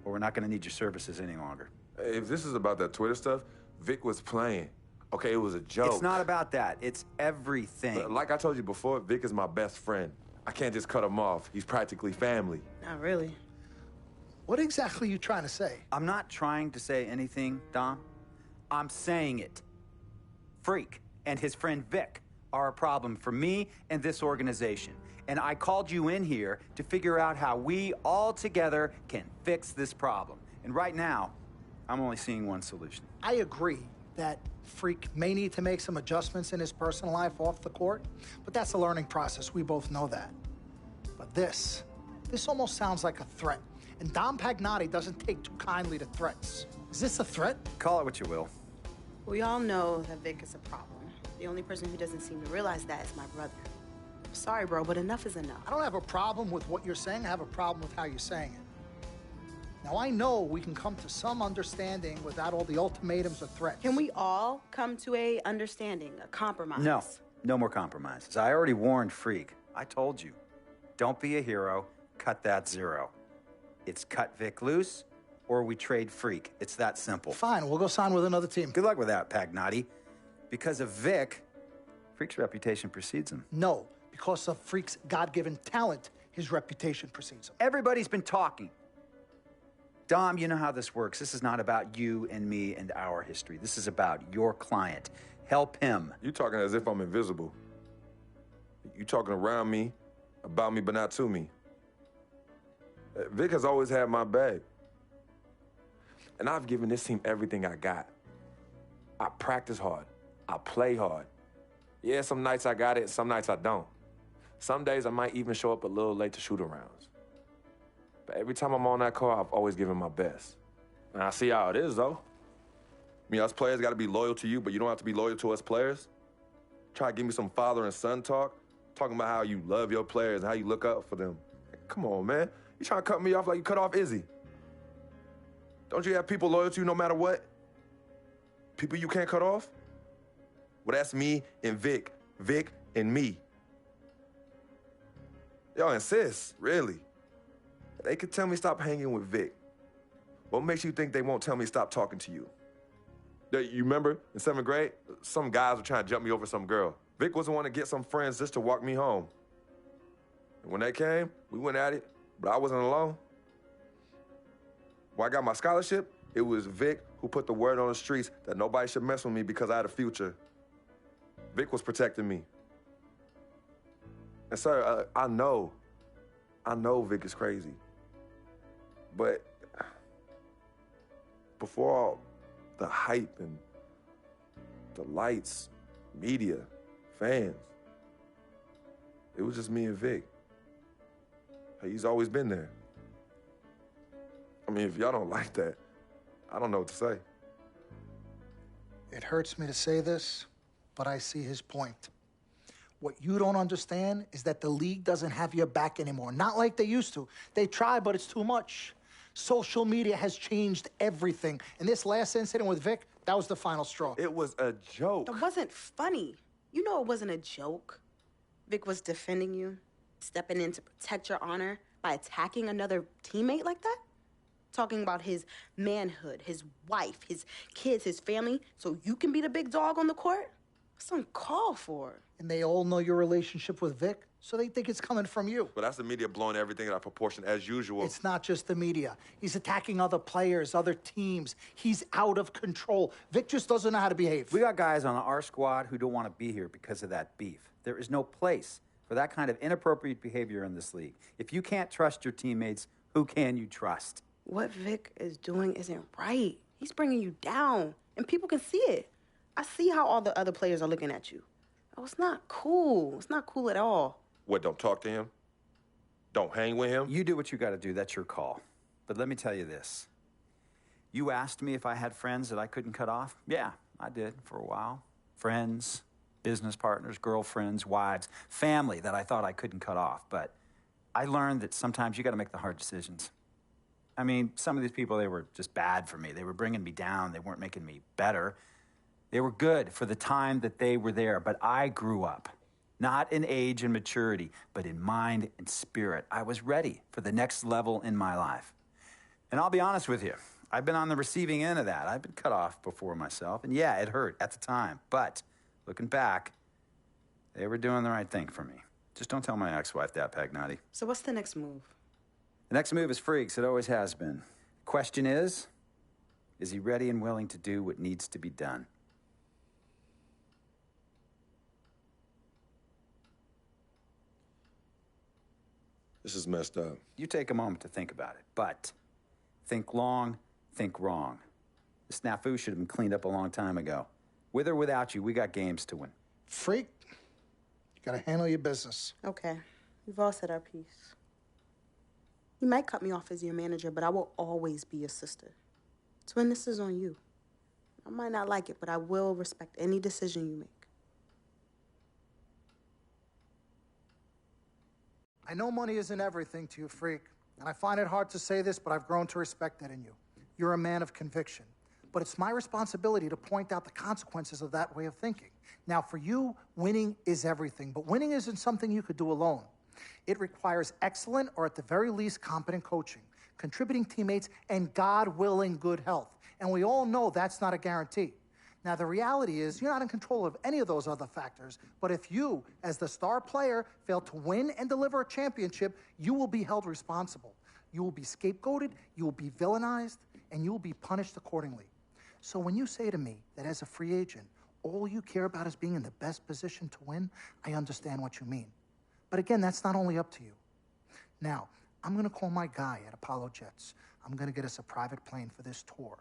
or we're not going to need your services any longer. If this is about that Twitter stuff, Vic was playing. Okay, it was a joke. It's not about that. It's everything. Like I told you before, Vic is my best friend. I can't just cut him off. He's practically family. Not really. What exactly are you trying to say? I'm not trying to say anything, Dom. I'm saying it. Freak and his friend Vic are a problem for me and this organization. And I called you in here to figure out how we all together can fix this problem. And right now, I'm only seeing one solution. I agree that Freak may need to make some adjustments in his personal life off the court, but that's a learning process. We both know that. But this This almost sounds like a threat. And Dom Pagnotti doesn't take too kindly to threats. Is this a threat? Call it what you will. We all know that Vic is a problem. The only person who doesn't seem to realize that is my brother. Sorry, bro, but enough is enough. I don't have a problem with what you're saying. I have a problem with how you're saying it. Now, I know we can come to some understanding without all the ultimatums or threats. Can we all come to a understanding, a compromise? No, no more compromises. I already warned Freak. I told you. Don't be a hero. Cut that zero. It's cut Vic loose, or we trade Freak. It's that simple. Fine, we'll go sign with another team. Good luck with that, Pagnotti. Because of Vic, Freak's reputation precedes him. No, because of Freak's God-given talent, his reputation precedes him. Everybody's been talking. Dom, you know how this works. This is not about you and me and our history. This is about your client. Help him. You talking as if I'm invisible. You talking around me, about me, but not to me. Vic has always had my back. And I've given this team everything I got. I practice hard. I play hard. Yeah, some nights I got it, some nights I don't. Some days I might even show up a little late to shoot-arounds. But every time I'm on that court, I've always given my best. And I see how it is, though. I mean, us players got to be loyal to you, but you don't have to be loyal to us players. Try to give me some father and son talk, talking about how you love your players and how you look up for them. Come on, man. You trying to cut me off like you cut off Izzy. Don't you have people loyal to you no matter what? People you can't cut off? Well, that's me and Vic. Vic and me. Y'all insist, really. They could tell me stop hanging with Vic. What makes you think they won't tell me stop talking to you? You remember in 7th grade, some guys were trying to jump me over some girl. Vic was the one to get some friends just to walk me home. And when they came, we went at it, but I wasn't alone. When I got my scholarship, it was Vic who put the word on the streets that nobody should mess with me because I had a future. Vic was protecting me. And sir, I know Vic is crazy. But before all the hype and the lights, media, fans, it was just me and Vic. He's always been there. I mean, if y'all don't like that, I don't know what to say. It hurts me to say this, but I see his point. What you don't understand is that the league doesn't have your back anymore. Not like they used to. They try, but it's too much. Social media has changed everything. And this last incident with Vic, that was the final straw. It was a joke. It wasn't funny. You know it wasn't a joke. Vic was defending you, stepping in to protect your honor by attacking another teammate like that? Talking about his manhood, his wife, his kids, his family, so you can be the big dog on the court? That's uncalled for. And they all know your relationship with Vic, so they think it's coming from you. But that's the media blowing everything out of proportion as usual. It's not just the media. He's attacking other players, other teams. He's out of control. Vic just doesn't know how to behave. We got guys on our squad who don't want to be here because of that beef. There is no place for that kind of inappropriate behavior in this league. If you can't trust your teammates, who can you trust? What Vic is doing isn't right. He's bringing you down, and people can see it. I see how all the other players are looking at you. Oh, it's not cool. It's not cool at all. What, don't talk to him? Don't hang with him? You do what you got to do. That's your call. But let me tell you this. You asked me if I had friends that I couldn't cut off? Yeah, I did for a while. Friends, business partners, girlfriends, wives, family that I thought I couldn't cut off. But I learned that sometimes you got to make the hard decisions. I mean, some of these people, they were just bad for me. They were bringing me down. They weren't making me better. They were good for the time that they were there, but I grew up. Not in age and maturity, but in mind and spirit. I was ready for the next level in my life. And I'll be honest with you, I've been on the receiving end of that. I've been cut off before myself, and yeah, it hurt at the time. But looking back, they were doing the right thing for me. Just don't tell my ex-wife that, Pagnotti. So what's the next move? The next move is Freaks. It always has been. Question is he ready and willing to do what needs to be done? This is messed up. You take a moment to think about it, but think long, think wrong. The snafu should have been cleaned up a long time ago. With or without you, we got games to win. Freak, you gotta handle your business. Okay. We've all said our piece. You might cut me off as your manager, but I will always be your sister. Twin, this is on you. I might not like it, but I will respect any decision you make. I know money isn't everything to you, freak, and I find it hard to say this, but I've grown to respect that in you. You're a man of conviction, but it's my responsibility to point out the consequences of that way of thinking. Now, for you, winning is everything, but winning isn't something you could do alone. It requires excellent, or at the very least, competent coaching, contributing teammates, and God willing, good health. And we all know that's not a guarantee. Now, the reality is you're not in control of any of those other factors, but if you, as the star player, fail to win and deliver a championship, you will be held responsible. You will be scapegoated, you will be villainized, and you will be punished accordingly. So when you say to me that as a free agent, all you care about is being in the best position to win, I understand what you mean. But again, that's not only up to you. Now, I'm gonna call my guy at Apollo Jets. I'm gonna get us a private plane for this tour.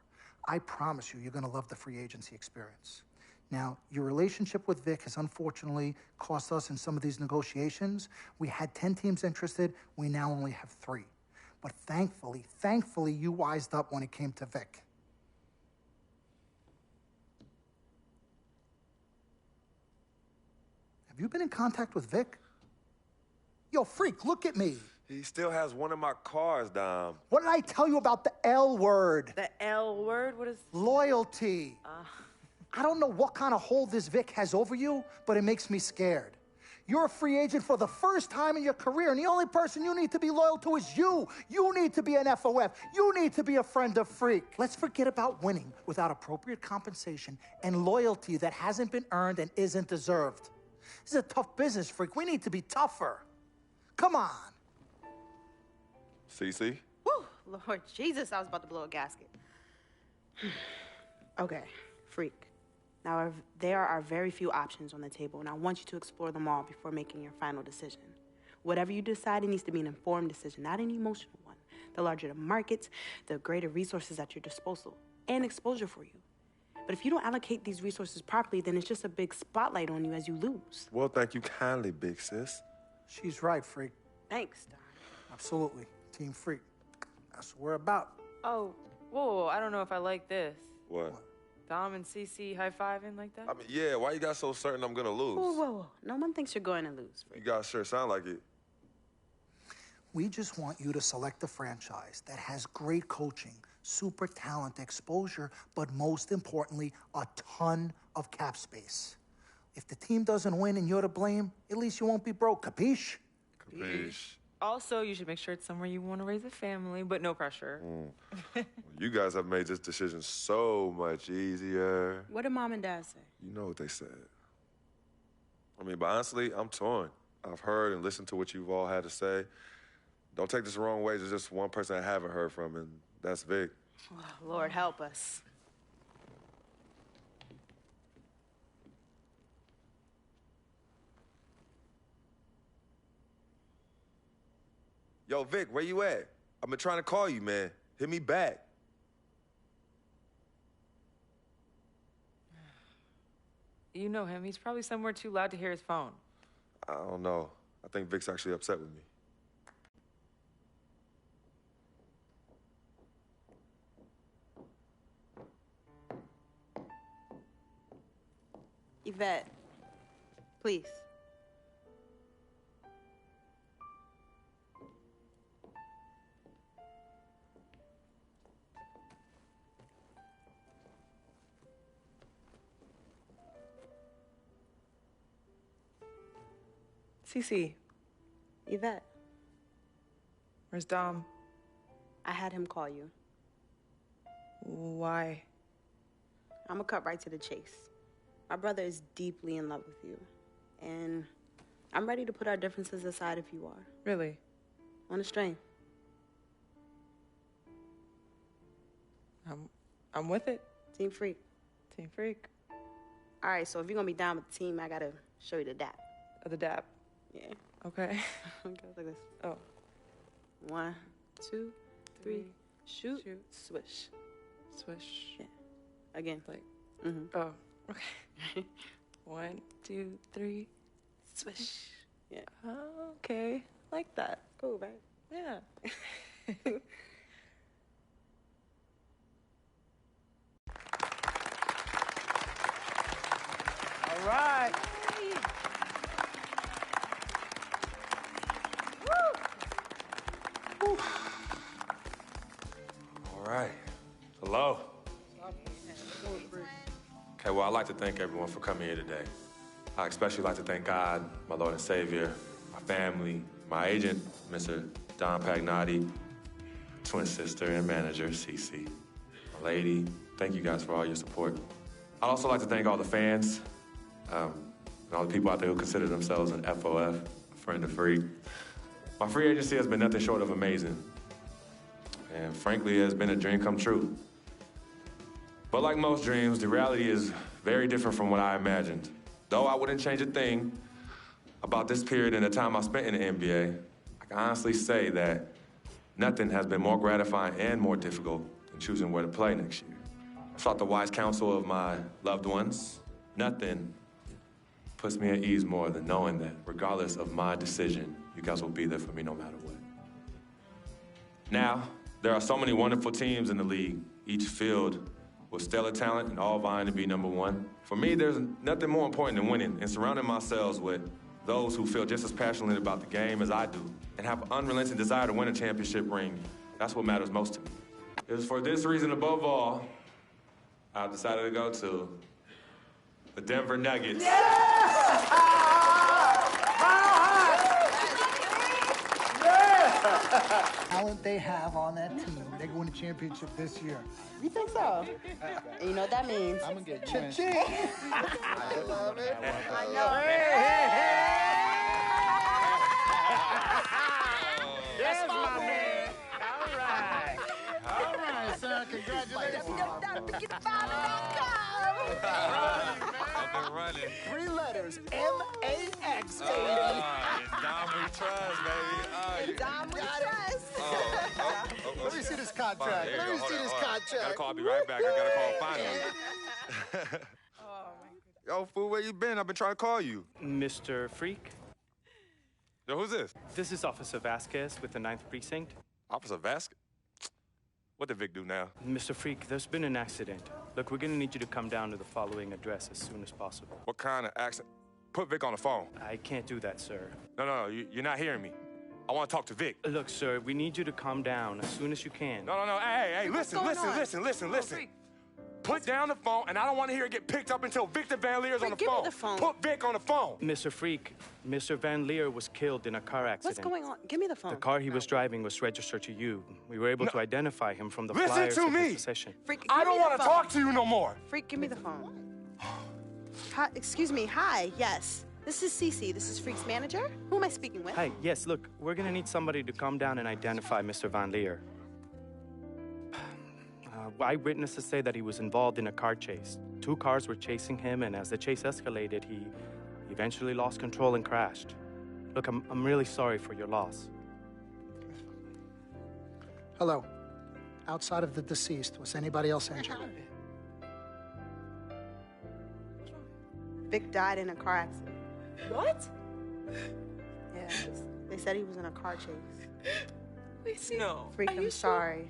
I promise you, you're gonna love the free agency experience. Now, your relationship with Vic has unfortunately cost us in some of these negotiations. We had 10 teams interested, we now only have 3. But thankfully, you wised up when it came to Vic. Have you been in contact with Vic? Yo, freak, look at me. He still has one of my cars, Dom. What did I tell you about the L word? The L word? What is... Loyalty. I don't know what kind of hold this Vic has over you, but it makes me scared. You're a free agent for the first time in your career, and the only person you need to be loyal to is you. You need to be an FOF. You need to be a friend of Freak. Let's forget about winning without appropriate compensation and loyalty that hasn't been earned and isn't deserved. This is a tough business, Freak. We need to be tougher. Come on. CC? Whew, Lord Jesus, I was about to blow a gasket. Okay, Freak. Now, there are very few options on the table, and I want you to explore them all before making your final decision. Whatever you decide, it needs to be an informed decision, not an emotional one. The larger the markets, the greater resources at your disposal, and exposure for you. But if you don't allocate these resources properly, then it's just a big spotlight on you as you lose. Well, thank you kindly, big sis. She's right, Freak. Thanks, Don. Absolutely. Team Freak. That's what we're about. Oh, whoa, I don't know if I like this. What? Dom and CC high-fiving like that? I mean, yeah, why you got so certain I'm gonna lose? Whoa. No one thinks you're going to lose, Freak. You guys sure sound like it. We just want you to select a franchise that has great coaching, super talent, exposure, but most importantly, a ton of cap space. If the team doesn't win and you're to blame, at least you won't be broke, capiche? Capiche. Also, you should make sure it's somewhere you want to raise a family, but no pressure. Well, you guys have made this decision so much easier. What did Mom and Dad say? You know what they said. I mean, but honestly, I'm torn. I've heard and listened to what you've all had to say. Don't take this the wrong way. There's just one person I haven't heard from, and that's Vic. Oh, Lord, help us. Yo, Vic, where you at? I've been trying to call you, man. Hit me back. You know him. He's probably somewhere too loud to hear his phone. I don't know. I think Vic's actually upset with me. Yvette, please. CC, Yvette, where's Dom? I had him call you. Why? I'm gonna cut right to the chase. My brother is deeply in love with you, and I'm ready to put our differences aside if you are. Really? On a string. I'm with it. Team Freak. Team Freak. All right, so if you're gonna be down with the team, I gotta show you the dap. The dap. Yeah. Okay. It goes like this. Oh. 1, 2, 3, shoot, swish. Swish. Yeah. Again. Like. Mm-hmm. Oh. Okay. 1, 2, 3, swish. Yeah. Oh, okay. Like that. Cool, right? Yeah. All right. All right. Hello. Okay, well, I'd like to thank everyone for coming here today. I especially like to thank God, my Lord and Savior, my family, my agent, Mr. Don Pagnotti, twin sister and manager, Cece, my lady. Thank you guys for all your support. I'd also like to thank all the fans, and all the people out there who consider themselves an FOF, a friend of Freak. My free agency has been nothing short of amazing. And frankly, it has been a dream come true. But like most dreams, the reality is very different from what I imagined. Though I wouldn't change a thing about this period and the time I spent in the NBA, I can honestly say that nothing has been more gratifying and more difficult than choosing where to play next year. I sought the wise counsel of my loved ones. Nothing puts me at ease more than knowing that regardless of my decision, you guys will be there for me no matter what. Now, there are so many wonderful teams in the league, each filled with stellar talent and all vying to be number one. For me, there's nothing more important than winning and surrounding myself with those who feel just as passionately about the game as I do and have an unrelenting desire to win a championship ring. That's what matters most to me. It is for this reason, above all, I've decided to go to the Denver Nuggets. Talent they have on that team, they can win a championship this year. You think so? And you know what that means? I'm gonna get Chip, you. chip. I love it. I know. Yes, my man. All right. All right, son. Congratulations. I've been running. 3 letters. M-A-X, baby. Dom we trust, baby. Dom we trust. Let me see this contract. Let me see this contract. Gotta call, I'll be right back. I gotta call finally. Yo, fool, where you been? I've been trying to call you. Mr. Freak, Yo, who's this? this is Officer Vasquez with the 9th Precinct. Officer Vasquez? What did Vic do now? Mr. Freak, there's been an accident. Look, we're gonna need you to come down to the following address as soon as possible. What kind of accident? Put Vic on the phone. I can't do that, sir. No, you're not hearing me. I want to talk to Vic. Look, sir, we need you to calm down as soon as you can. No. Hey, listen. Put down the phone, and I don't want to hear it get picked up until Victor Van Leer's on the give me phone. the phone. Put Vic on the phone. Mr. Freak, Mr. Van Leer was killed in a car accident. What's going on? Give me the phone. The car he was driving was registered to you. We were able to identify him from the Listen flyers to of me. his possession. Freak, I give don't me the want to phone. talk to you no more. Freak, give me the phone. Hi, excuse me. Hi. Yes. This is Cece. This is Freak's manager. Who am I speaking with? Hi, yes, look, we're gonna need somebody to come down and identify Mr. Van Leer. Eyewitnesses say that he was involved in a car chase. 2 cars were chasing him, and as the chase escalated, he eventually lost control and crashed. Look, I'm really sorry for your loss. Hello. Outside of the deceased, was anybody else injured? Vic died in a car accident. What? Yeah, they said he was in a car chase. No. Freak, I'm sorry.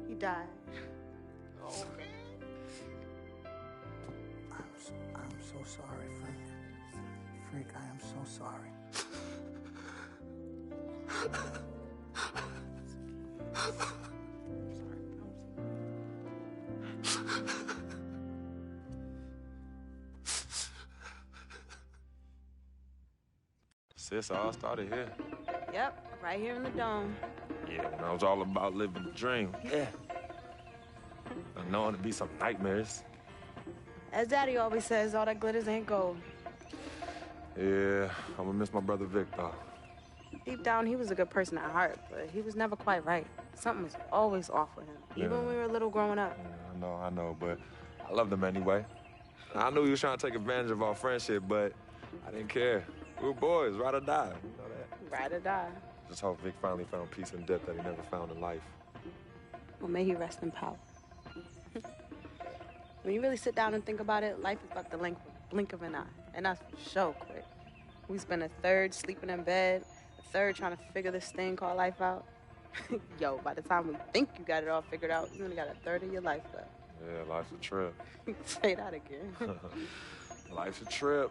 He died. I'm so sorry, Freak. Freak, I am so sorry. Sis, all started here. Yep, right here in the dome. Yeah, when I was all about living the dream. Yeah. And knowing to be some nightmares. As Daddy always says, all that glitters ain't gold. Yeah, I'm gonna miss my brother Vic, though. Deep down, he was a good person at heart, but he was never quite right. Something was always off with him, even when we were little growing up. Yeah, I know, but I loved him anyway. I knew he was trying to take advantage of our friendship, but I didn't care. We were boys, ride or die. You know that? Ride or die. Just hope Vic finally found peace and depth that he never found in life. Well, may he rest in power. When you really sit down and think about it, life is like the blink of an eye. And that's so quick. We spend a third sleeping in bed, a third trying to figure this thing called life out. Yo, by the time we think you got it all figured out, you only got a third of your life left. Yeah, life's a trip. Say that again. Life's a trip.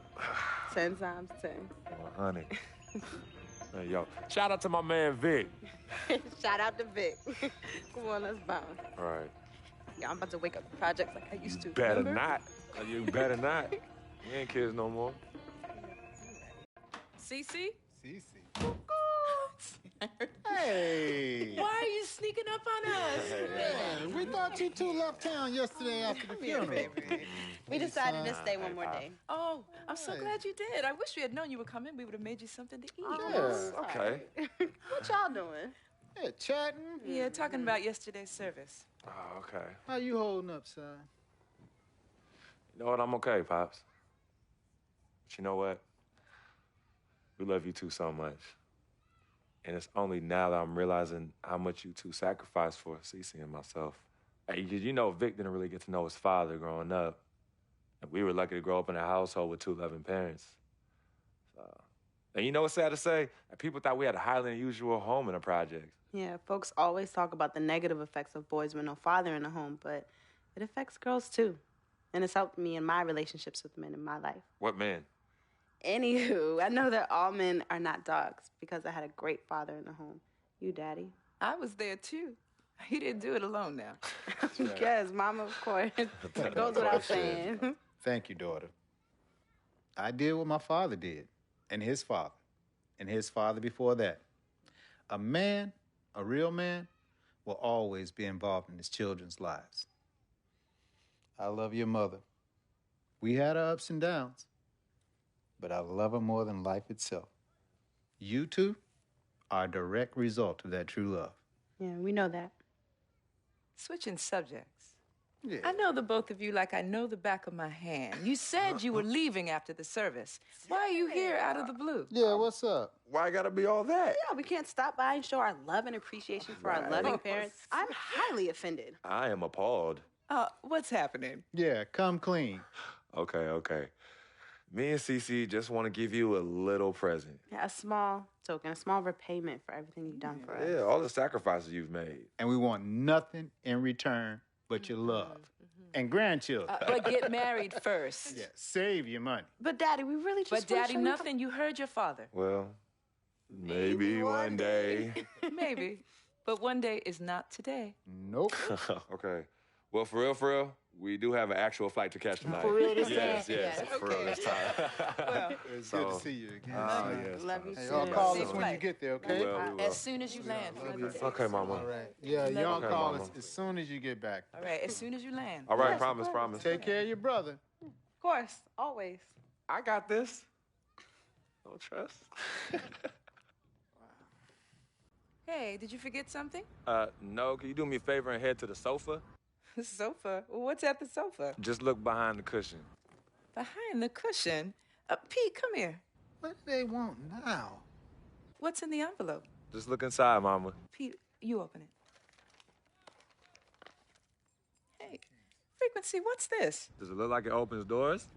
10 times 10. Well, honey. Hey, yo, shout out to my man Vic. Shout out to Vic. Come on, let's bounce. All right. Yeah, I'm about to wake up the projects like I used to. Better remember? not. You better not. You ain't kids no more. Cece? Cece. Hey. Why are you sneaking up on us? Yeah, we thought you two left town yesterday after the funeral. We decided to stay one more day. Oh, I'm so glad you did. I wish we had known you were coming. We would have made you something to eat. Yes. Okay. What y'all doing? Yeah, chatting. Yeah, talking about yesterday's service. Oh, okay. How you holding up, son? You know what? I'm okay, Pops. But you know what? We love you two so much. And it's only now that I'm realizing how much you two sacrificed for Cece and myself. Hey, you know, Vic didn't really get to know his father growing up. And we were lucky to grow up in a household with two loving parents. And you know what's sad to say? People thought we had a highly unusual home in the projects. Yeah, folks always talk about the negative effects of boys with no father in the home, but it affects girls too. And it's helped me in my relationships with men in my life. What man? Anywho, I know that all men are not dogs because I had a great father in the home. You, Daddy. I was there too. He didn't do it alone now. Yes, Mama, of course. Goes without saying. Thank you, daughter. I did what my father did, and his father before that. A man, a real man, will always be involved in his children's lives. I love your mother. We had our ups and downs, but I love her more than life itself. You two are a direct result of that true love. Yeah, we know that. Switching subjects. Yeah. I know the both of you like I know the back of my hand. You said you were leaving after the service. Why are you here out of the blue? Yeah, what's up? Why gotta be all that? Yeah, we can't stop by and show our love and appreciation for our loving parents. I'm highly offended. I am appalled. What's happening? Yeah, come clean. Okay. Me and Cece just want to give you a little present. Yeah, a small token, a small repayment for everything you've done for us. Yeah, all the sacrifices you've made. And we want nothing in return but your love. And grandchildren. But get married first. Yeah, save your money. But Daddy, we really just But Daddy, nothing. You heard your father. Well, maybe one day. Maybe. But one day is not today. Nope. Okay. Well, for real, we do have an actual flight to catch tonight. For real this Yes, time? yes, for real this time. Well, It's good to see you again. Yes. Love you Hey, too. y'all call Safe us when flight. you get there, okay? We will. As soon as you land. Okay, Mama. All right. Yeah, y'all Okay, call Mama. us as soon as you get back. All right, as soon as you land. All right, Yes, promise. Take care of your brother. Of course, always. I got this. No trust. Hey, did you forget something? No, can you do me a favor and head to the sofa? The sofa? What's at the sofa? Just look behind the cushion. Behind the cushion? Pete, come here. What do they want now? What's in the envelope? Just look inside, Mama. Pete, you open it. Hey, Frequency, what's this? Does it look like it opens doors?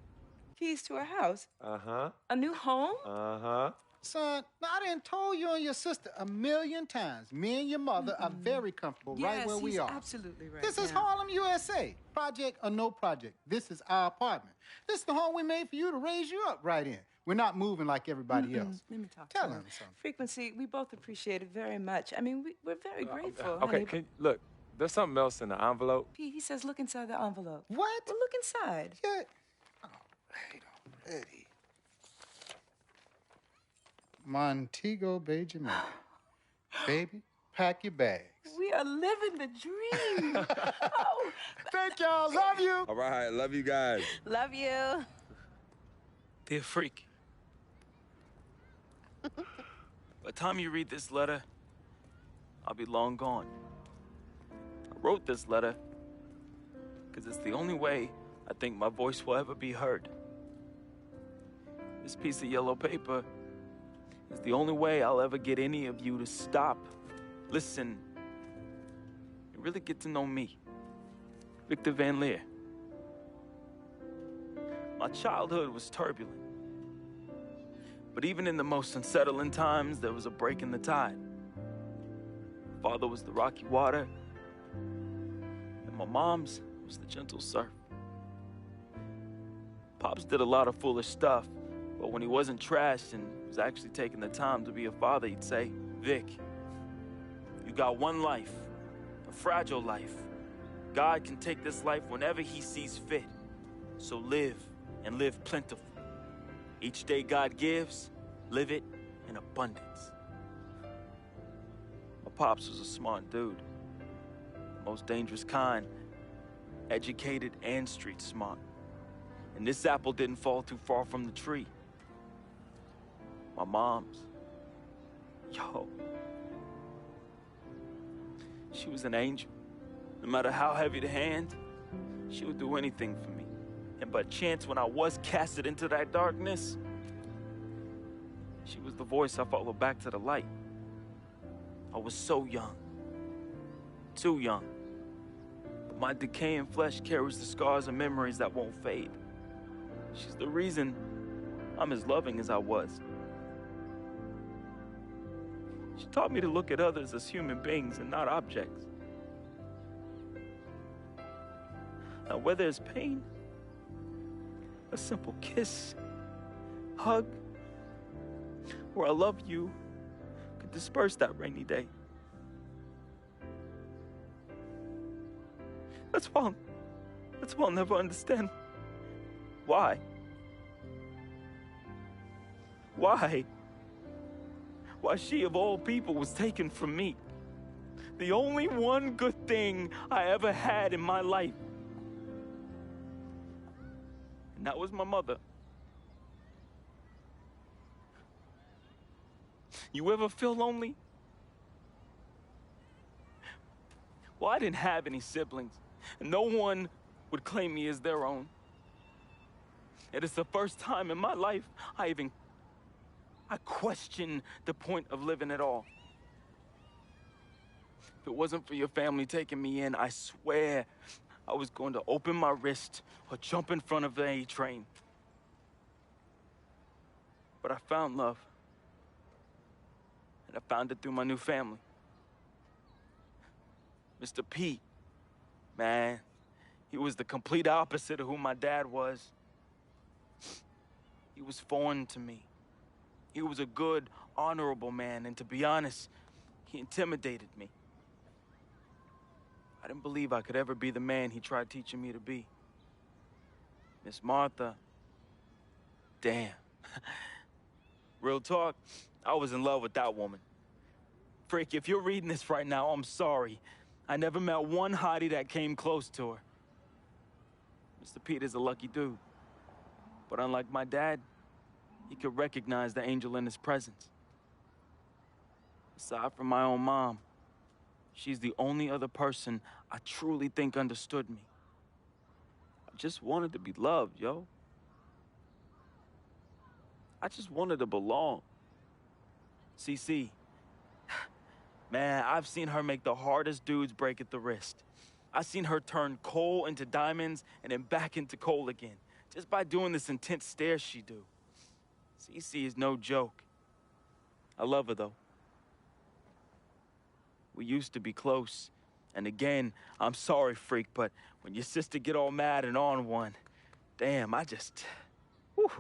Keys to a house? Uh-huh. A new home? Uh-huh. Son, now I done told you and your sister 1,000,000 times. Me and your mother are very comfortable right where we he's are. absolutely right. This is Harlem, USA. Project or no project. This is our apartment. This is the home we made for you to raise you up right in. We're not moving like everybody else. Let me talk Tell to him something. Frequency, we both appreciate it very much. I mean, we're very grateful. Okay, honey. look, there's something else in the envelope. Pete, he says look inside the envelope. What? Well, look inside. Yeah. Already. Montego Bay, Jamaica. Baby, pack your bags. We are living the dream. Oh, thank y'all. Love you. All right, love you guys. Love you. Be a freak. By the time you read this letter, I'll be long gone. I wrote this letter because it's the only way I think my voice will ever be heard. This piece of yellow paper is the only way I'll ever get any of you to stop, listen, and really get to know me, Victor Van Leer. My childhood was turbulent, But even in the most unsettling times, there was a break in the tide. Father was the rocky water, and my mom's was the gentle surf. Pops did a lot of foolish stuff, but when he wasn't trashed and was actually taking the time to be a father, he'd say, "Vic, you got one life, a fragile life. God can take this life whenever he sees fit. So live, and live plentiful. Each day God gives, live it in abundance." My pops was a smart dude, the most dangerous kind, educated and street smart. And this apple didn't fall too far from the tree. My mom's, she was an angel. No matter how heavy the hand, she would do anything for me. And by chance, when I was casted into that darkness, she was the voice I followed back to the light. I was so young, too young. But my decaying flesh carries the scars and memories that won't fade. She's the reason I'm as loving as I was. She taught me to look at others as human beings and not objects. Now, where there's pain, a simple kiss, hug, or I love you could disperse that rainy day. That's why I'll never understand why. Why she of all people was taken from me. The only one good thing I ever had in my life. And that was my mother. You ever feel lonely? Well, I didn't have any siblings, and no one would claim me as their own. And it's the first time in my life I questioned the point of living at all. If it wasn't for your family taking me in, I swear I was going to open my wrist or jump in front of the A train. But I found love. And I found it through my new family. Mr. Pete, man, he was the complete opposite of who my dad was. He was foreign to me. He was a good, honorable man, and to be honest, he intimidated me. I didn't believe I could ever be the man he tried teaching me to be. Miss Martha, damn. Real talk, I was in love with that woman. Frick, if you're reading this right now, I'm sorry. I never met one hottie that came close to her. Mr. Pete is a lucky dude. But unlike my dad, he could recognize the angel in his presence. Aside from my own mom, she's the only other person I truly think understood me. I just wanted to be loved, yo. I just wanted to belong. CC, man, I've seen her make the hardest dudes break at the wrist. I've seen her turn coal into diamonds and then back into coal again, just by doing this intense stare she do. CC is no joke. I love her, though. We used to be close. And again, I'm sorry, freak, but when your sister get all mad and on one, damn, I just... Whew.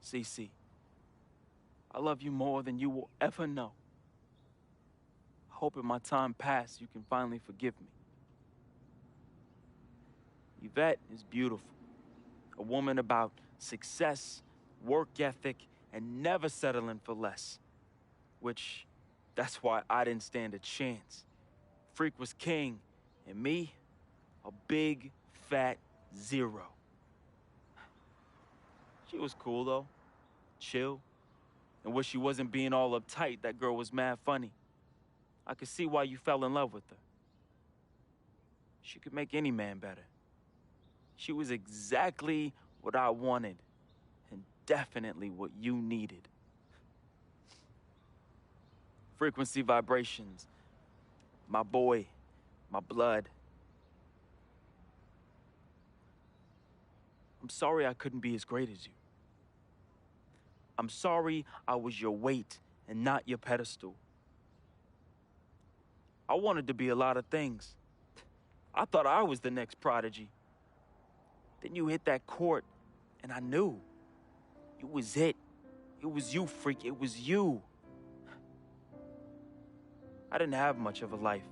CC, I love you more than you will ever know. I hope in my time past you can finally forgive me. Yvette is beautiful. A woman about success, work ethic, and never settling for less. Which, that's why I didn't stand a chance. Freak was king, and me, a big, fat zero. She was cool, though. Chill. And when she wasn't being all uptight, that girl was mad funny. I could see why you fell in love with her. She could make any man better. She was exactly what I wanted, and definitely what you needed. Frequency vibrations. My boy, my blood. I'm sorry I couldn't be as great as you. I'm sorry I was your weight and not your pedestal. I wanted to be a lot of things. I thought I was the next prodigy. Then you hit that court, and I knew. It was it. It was you, freak. It was you. I didn't have much of a life,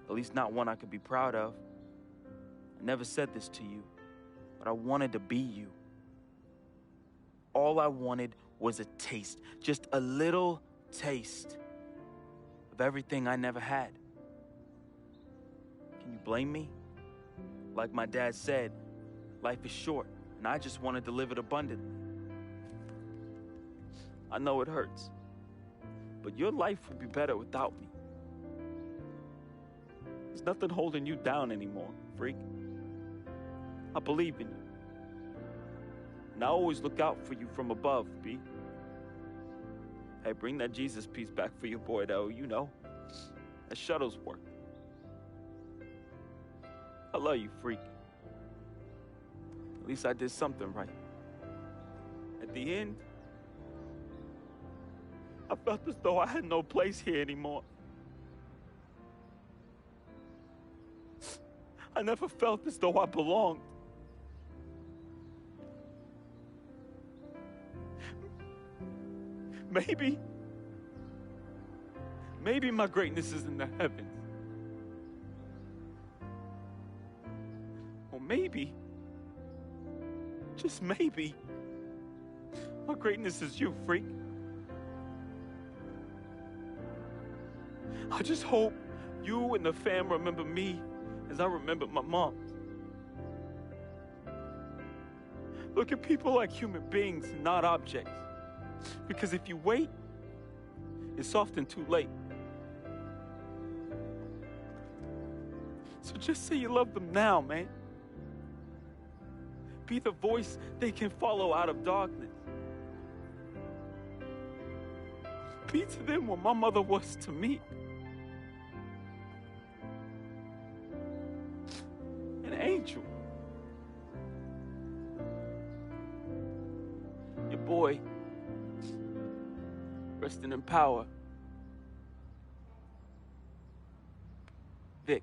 at least not one I could be proud of. I never said this to you, but I wanted to be you. All I wanted was a taste, just a little taste of everything I never had. Can you blame me? Like my dad said, life is short, and I just wanted to live it abundantly. I know it hurts, but your life would be better without me. There's nothing holding you down anymore, freak. I believe in you. And I always look out for you from above, B. Hey, bring that Jesus piece back for your boy, though, you know. That shuttle's work. I love you, freak. At least I did something right. At the end, I felt as though I had no place here anymore. I never felt as though I belonged. Maybe my greatness is in the heavens. Or maybe, just maybe, my greatness is you, freak. I just hope you and the fam remember me as I remember my mom. Look at people like human beings, not objects. Because if you wait, it's often too late. So just say you love them now, man. Be the voice they can follow out of darkness. Be to them what my mother was to me. An angel. Your boy, resting in power. Vic.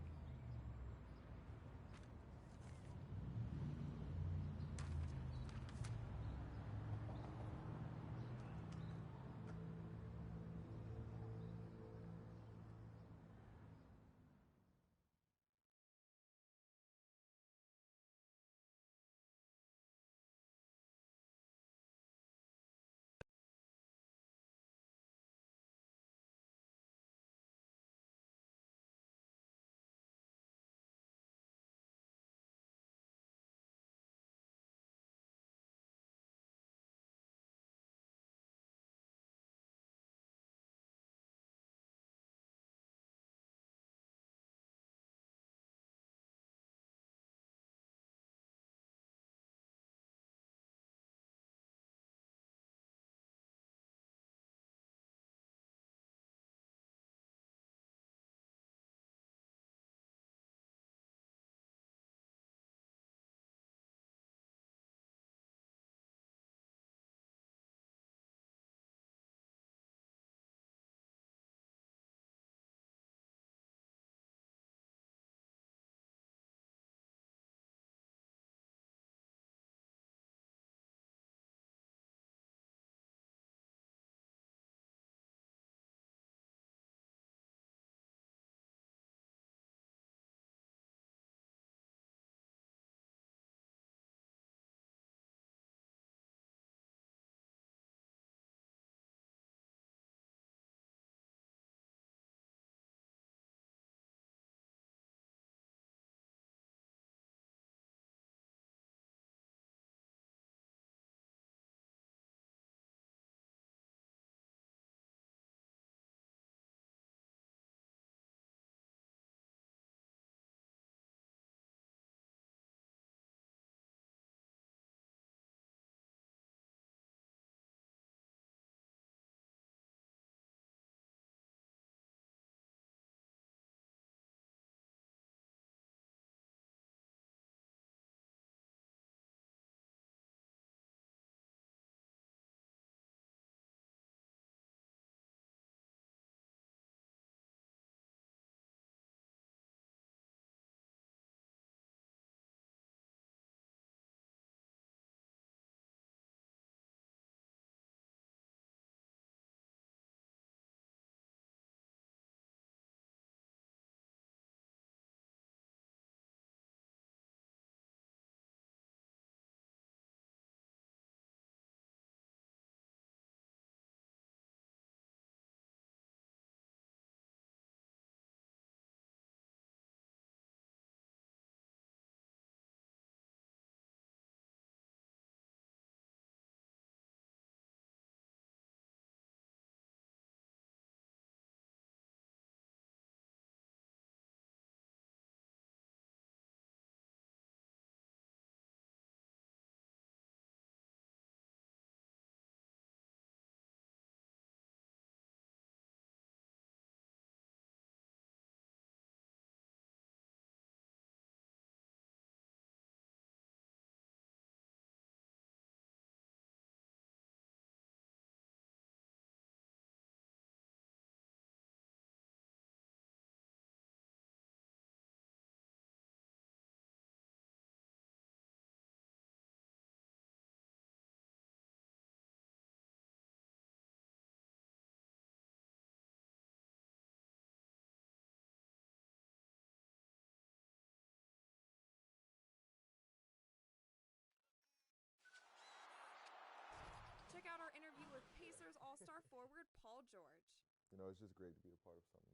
All-Star forward Paul George. You know, it's just great to be a part of something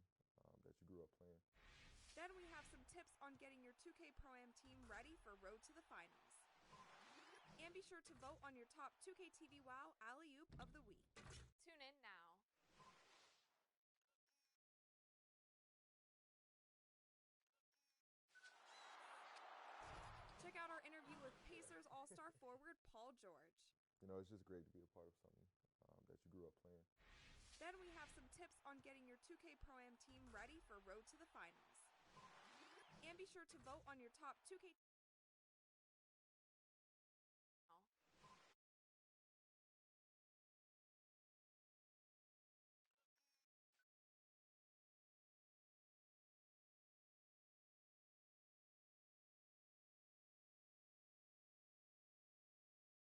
that you grew up playing. Then we have some tips on getting your 2K Pro-Am team ready for Road to the Finals. And be sure to vote on your top 2K TV WoW Alley-Oop of the Week. Tune in now. Check out our interview with Pacers All-Star forward Paul George. You know, it's just great to be a part of something that you grew up playing. Then we have some tips on getting your 2K Pro-Am team ready for Road to the Finals. And be sure to vote on your top 2K